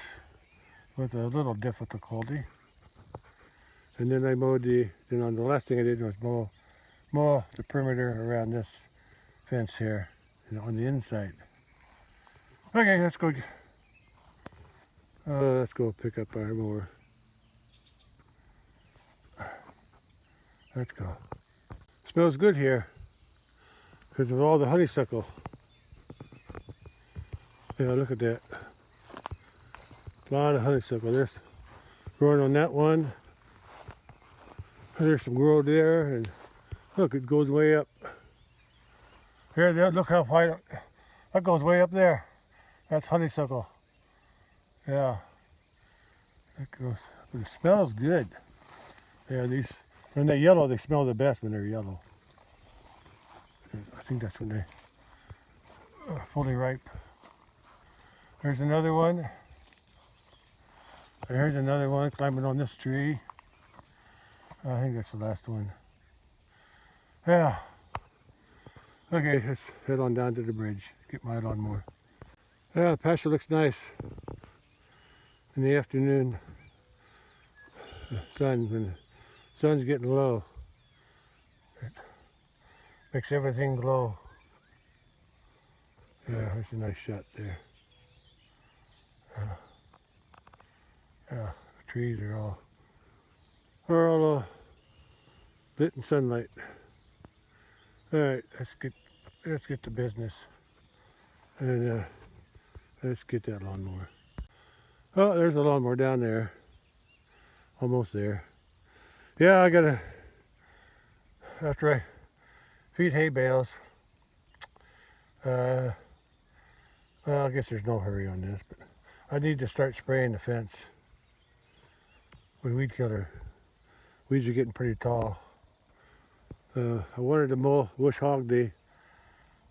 with a little difficulty, and then then on the last thing I did was mow the perimeter around this fence here, on the inside. Okay, let's go pick up our mower. Let's go. Smells good here because of all the honeysuckle. Yeah, look at that. A lot of honeysuckle. There's growing on that one. There's some growth there, and look, it goes way up. Here, look how high that goes way up there. That's honeysuckle. Yeah. It smells good. Yeah, when they're yellow, they smell the best when they're yellow. I think that's when they are fully ripe. There's another one. There's another one climbing on this tree. I think that's the last one. Yeah. Okay, let's head on down to the bridge. Get my lawnmower. Yeah, the pasture looks nice in the afternoon. When the sun's getting low, it makes everything glow. Yeah, there's a nice shot there. Yeah, the trees are all lit in sunlight. All right, let's get to business, and let's get that lawnmower. Oh, there's a lawnmower down there, almost there. Yeah, I gotta, after I feed hay bales. Well, I guess there's no hurry on this, but I need to start spraying the fence with weed killer. Weeds are getting pretty tall. I wanted to mow bush hog day,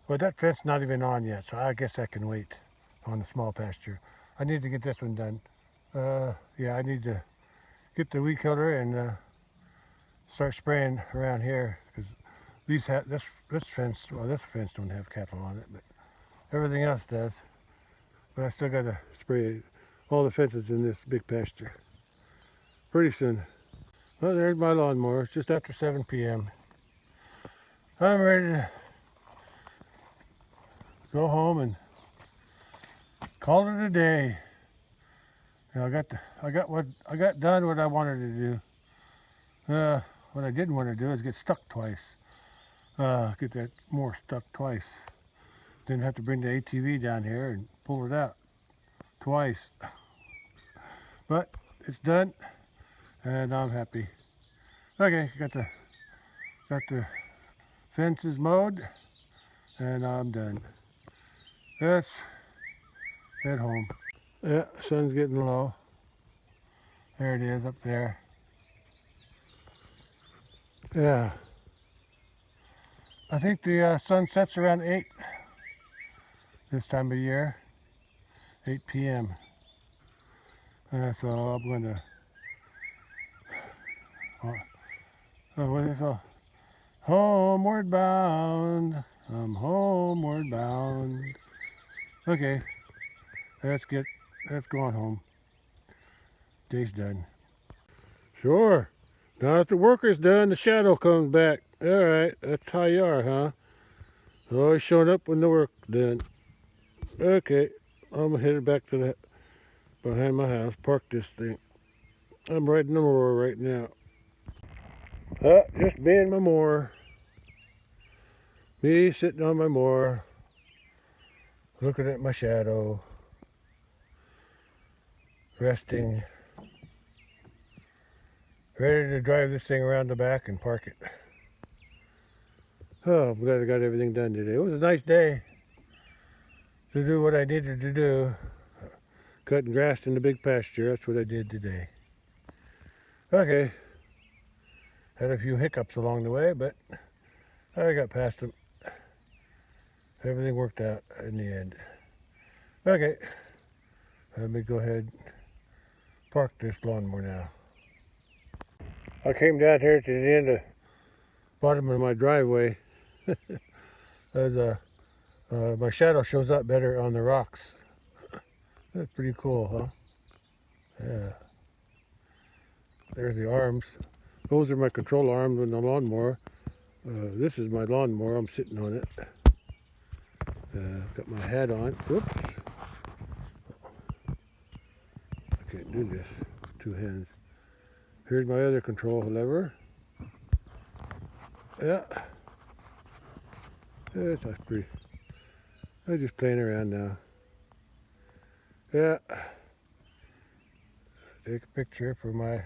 but that fence not even on yet, so I guess I can wait on the small pasture. I need to get this one done. Yeah, I need to get the weed killer and start spraying around here, because this fence, well, this fence don't have cattle on it, but everything else does. But I still gotta spray all the fences in this big pasture pretty soon. Well, there's my lawnmower. It's just after 7 p.m. I'm ready to go home and call it a day. You know, I got done what I wanted to do. What I didn't want to do is get stuck twice. Get that mower stuck twice. Didn't have to bring the ATV down here and pull it out twice. But it's done, and I'm happy. Okay, got the fences mowed, and I'm done. Let's head home. Yeah, sun's getting low. There it is up there. Yeah. I think the sun sets around 8 this time of year, 8 p.m. So I'm going to, what is it? Homeward bound, I'm homeward bound. Okay, let's go on home. Day's done. Sure. Now that the worker's done, the shadow comes back. All right, that's how you are, huh? Always showing up when the work's done. Okay, I'm headed back to that behind my house. Park this thing. I'm riding the mower right now. Just being my mower. Me sitting on my mower, looking at my shadow, resting, ready to drive this thing around the back and park it. Oh, I'm glad I got everything done today. It was a nice day to do what I needed to do. Cutting grass in the big pasture, that's what I did today. Okay, had a few hiccups along the way, but I got past them. Everything worked out in the end. Okay, let me go ahead and park this lawnmower now. I came down here to the end of bottom of my driveway. As my shadow shows up better on the rocks. That's pretty cool, huh? Yeah. There's the arms. Those are my control arms on the lawnmower. This is my lawnmower. I'm sitting on it. Got my hat on. Whoops. I can't do this with 2 hands. Here's my other control lever. Yeah. That's pretty. I'm just playing around now. Yeah. Take a picture for my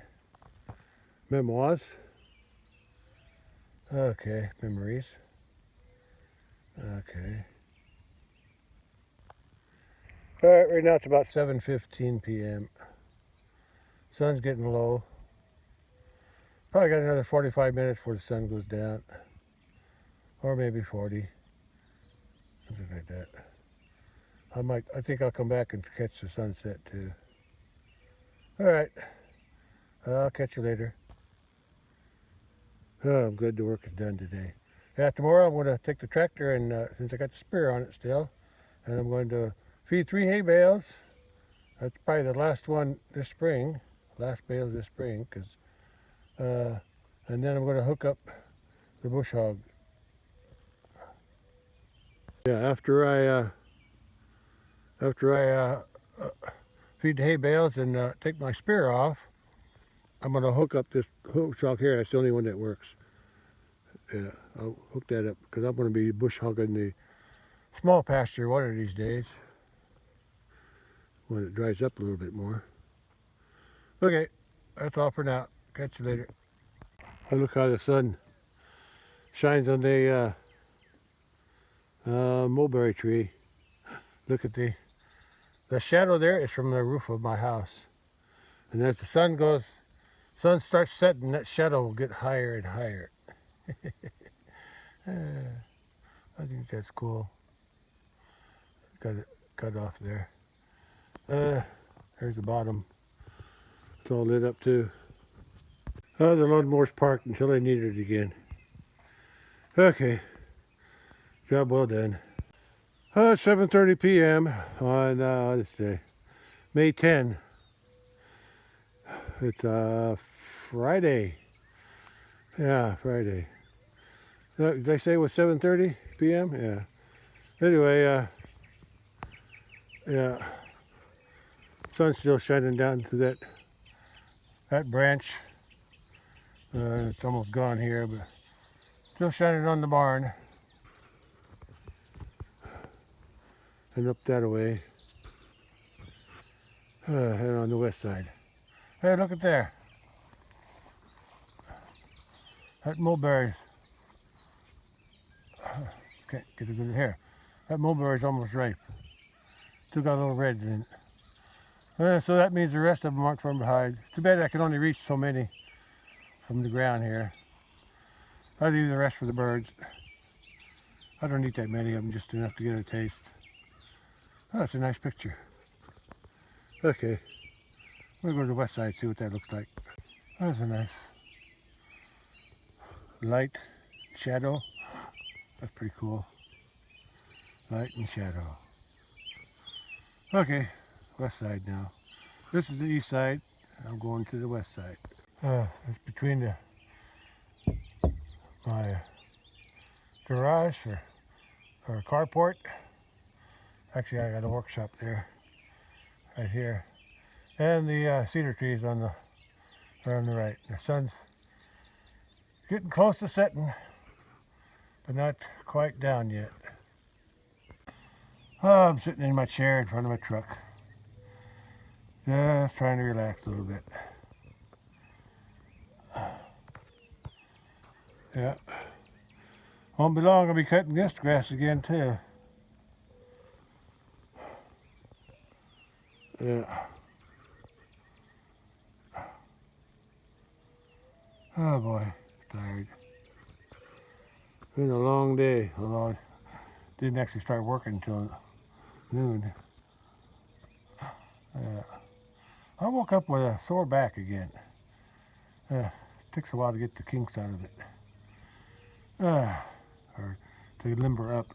memoirs. Okay, memories. Okay. Alright, right now it's about 7:15 p.m. Sun's getting low. Probably got another 45 minutes before the sun goes down. Or maybe 40. Something like that. I think I'll come back and catch the sunset too. All right, I'll catch you later. Oh, I'm glad the work is done today. Yeah, tomorrow I'm going to take the tractor and since I got the spear on it still, and I'm going to feed 3 hay bales. That's probably the last one this spring, last bales this spring, and then I'm going to hook up the bush hog. Yeah, after I feed the hay bales and take my spear off, I'm going to hook up this hook chalk here. That's the only one that works. Yeah, I'll hook that up because I'm going to be bush hogging the small pasture one of these days when it dries up a little bit more. Okay, that's all for now. Catch you later. Oh, look how the sun shines on the mulberry tree. Look at the shadow there is from the roof of my house. And as the sun starts setting, that shadow will get higher and higher. I think that's cool. Got it cut off there. There's the bottom. It's all lit up too. Oh, the lawnmower's parked until I need it again. Okay, job well done. 7:30 p.m. on let's see, May 10. It's Friday. Yeah, Friday. Did I say it was 7:30 p.m.? Yeah. Anyway, yeah, sun's still shining down to that branch. It's almost gone here, but still shining on the barn and up that way. And on the west side. Hey, look at there. That mulberry. Can't get a good hair. That mulberry's almost ripe. Still got a little red in it. So that means the rest of them aren't from behind. Too bad I can only reach so many from the ground here. I'll leave the rest for the birds. I don't eat that many of them, just enough to get a taste. Oh, that's a nice picture. Okay, we'll go to the west side, see what that looks like. That's a nice light, shadow. That's pretty cool. Light and shadow. Okay, west side now. This is the east side. I'm going to the west side. It's between my garage or carport. Actually, I got a workshop there, right here, and the cedar trees on the right. The sun's getting close to setting, but not quite down yet. Oh, I'm sitting in my chair in front of my truck, just trying to relax a little bit. Yeah. Won't be long, I'll be cutting this grass again too. Yeah. Oh boy, tired. Been a long day, although I didn't actually start working until noon. I woke up with a sore back again. Takes a while to get the kinks out of it. Or to limber up.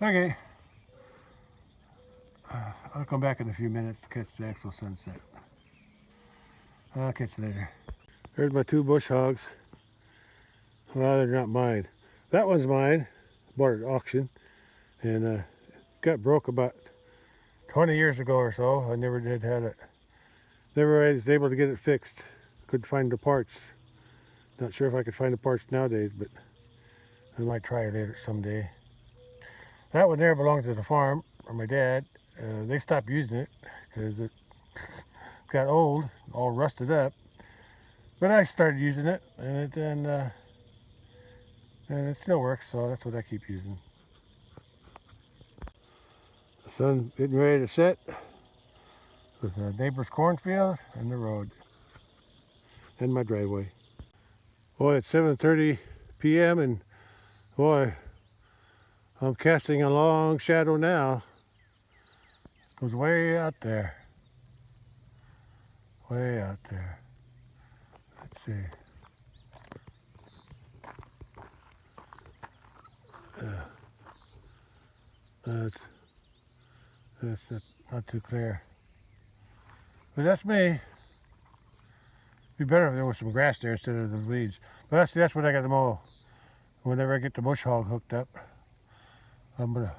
Okay. I'll come back in a few minutes to catch the actual sunset. I'll catch you later. There's my 2 bush hogs. Well, they're not mine. That one's mine. Bought it at auction. And got broke about 20 years ago or so. I never did have it. Never was able to get it fixed. Couldn't find the parts. Not sure if I could find the parts nowadays, but I might try it later someday. That one there belonged to the farm, or my dad. They stopped using it because it got old, all rusted up. But I started using it, and it still works, so that's what I keep using. The sun's getting ready to set with the neighbor's cornfield and the road and my driveway. Boy, it's 7:30 p.m. and boy, I'm casting a long shadow now. Goes way out there. way out there. Let's see. That's not too clear. But that's me. Be better if there was some grass there instead of the weeds. But that's what I got to mow. Whenever I get the bush hog hooked up, I'm gonna.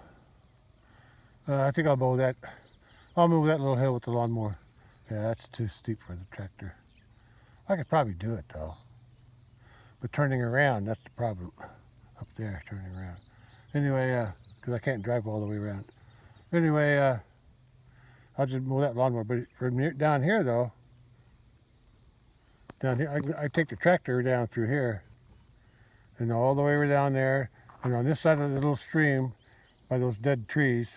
I think I'll mow that. I'll move that little hill with the lawnmower. Yeah, that's too steep for the tractor. I could probably do it though. But turning around, that's the problem. Up there, turning around. Anyway, because I can't drive all the way around. Anyway, I'll just mow that lawnmower. But from down here though, down here, I take the tractor down through here, and all the way down there, and on this side of the little stream, by those dead trees,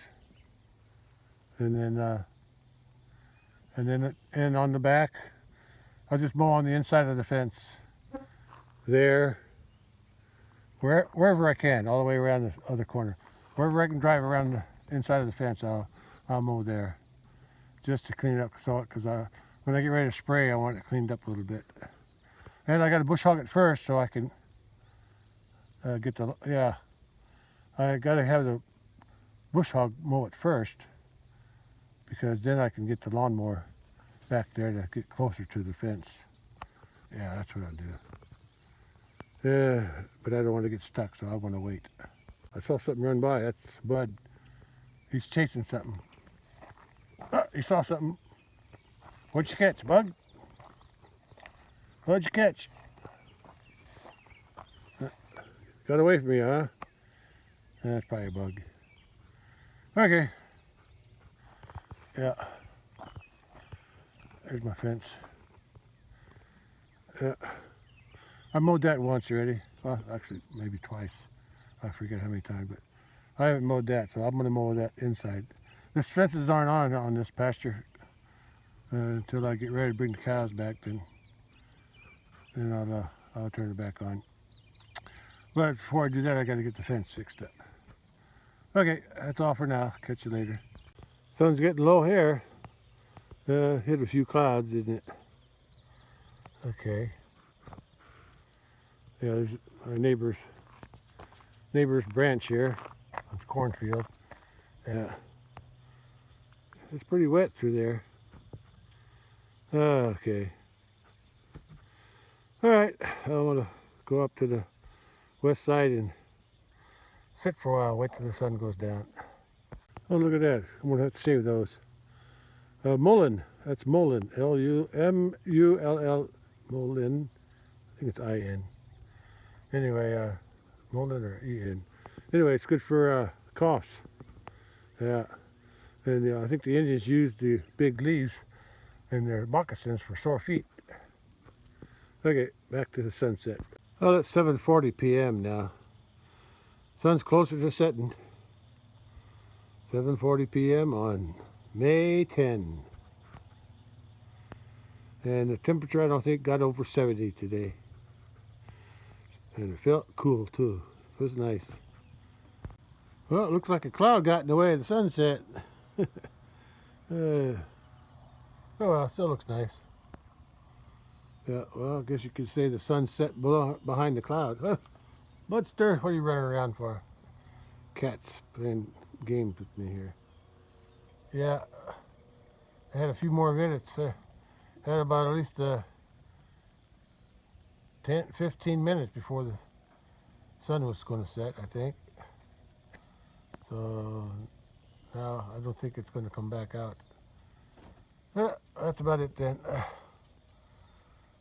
and then on the back, I'll just mow on the inside of the fence. There, wherever I can, all the way around the other corner, wherever I can drive around the inside of the fence, I'll mow there, just to clean it up. Because when I get ready to spray, I want it cleaned up a little bit. And I got to bush hog it first, so I can get the I got to have the bush hog mow it first, because then I can get the lawnmower back there to get closer to the fence. Yeah, that's what I'll do. Yeah, but I don't want to get stuck, so I want to wait. I saw something run by. That's Bud. He's chasing something. Oh, he saw something. What'd you catch, Bud? What'd you catch? Got away from me, huh? That's probably a bug. Okay. Yeah. There's my fence. Yeah. I mowed that once already. Well, actually, maybe twice. I forget how many times, but I haven't mowed that, so I'm going to mow that inside. The fences aren't on this pasture until I get ready to bring the cows back. Then I'll turn it back on. But before I do that, I got to get the fence fixed up. Okay, that's all for now. Catch you later. Sun's getting low here. Hit a few clouds, didn't it? Okay. Yeah, there's our neighbor's branch here. It's a cornfield. Yeah. It's pretty wet through there. Okay. Alright, I want to go up to the west side and sit for a while, wait till the sun goes down. Oh, look at that. I'm going to have to save those. Mullen. That's mullen. L-U-M-U-L-L. Mullen. I think it's I-N. Anyway, mullen or E-N. Anyway, it's good for coughs. Yeah. And I think the Indians used the big leaves in their moccasins for sore feet. Okay, back to the sunset. Oh, it's 7:40 p.m. now. Sun's closer to setting. 7:40 p.m. on May 10. And the temperature, I don't think, got over 70 today. And it felt cool too. It was nice. Well, it looks like a cloud got in the way of the sunset. Oh well, it still looks nice. Yeah, well, I guess you could say the sun set behind the cloud. Budster, what are you running around for? Cat's playing games with me here. Yeah, I had a few more minutes. Had about at least 15 minutes before the sun was going to set, I think. So now I don't think it's going to come back out. That's about it then.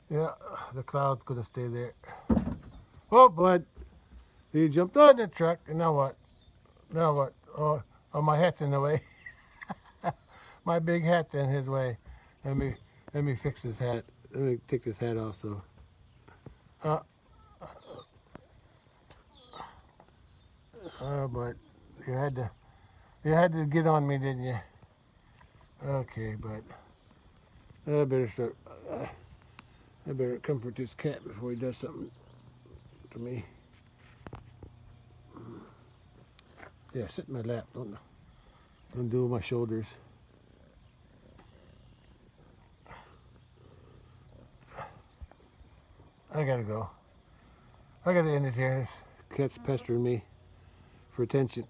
Yeah, the cloud's going to stay there. Oh, Bud, he jumped on the truck, and now what? Now what? Oh, my hat's in the way. My big hat's in his way. Let me fix his hat. Let me take this hat off. So, but you had to get on me, didn't you? Okay, but I better start. I better comfort this cat before he does something to me. Yeah, sit in my lap. Don't do my shoulders. I gotta go. I gotta end it here. This cat's pestering me for attention.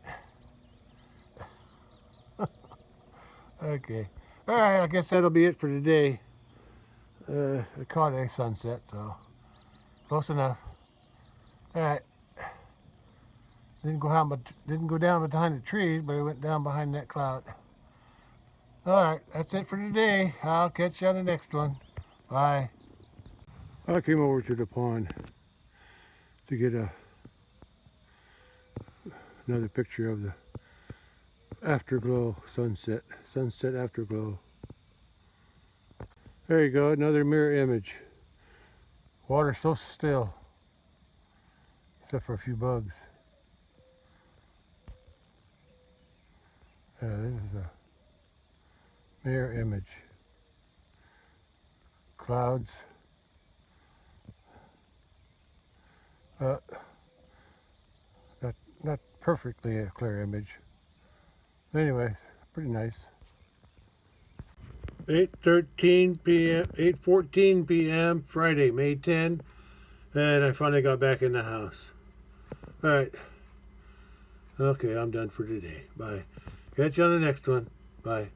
Okay. Alright, I guess that'll be it for today. I caught a sunset, so close enough. Alright. Didn't go down behind the trees, but it went down behind that cloud. Alright, that's it for today. I'll catch you on the next one. Bye. I came over to the pond to get another picture of the afterglow sunset afterglow. There you go, another mirror image. Water's so still, except for a few bugs. This is a mirror image. Clouds. Not perfectly a clear image. Anyway, pretty nice. 8:13 p.m. 8:14 p.m. Friday, May 10, and I finally got back in the house. All right. Okay, I'm done for today. Bye. Catch you on the next one. Bye.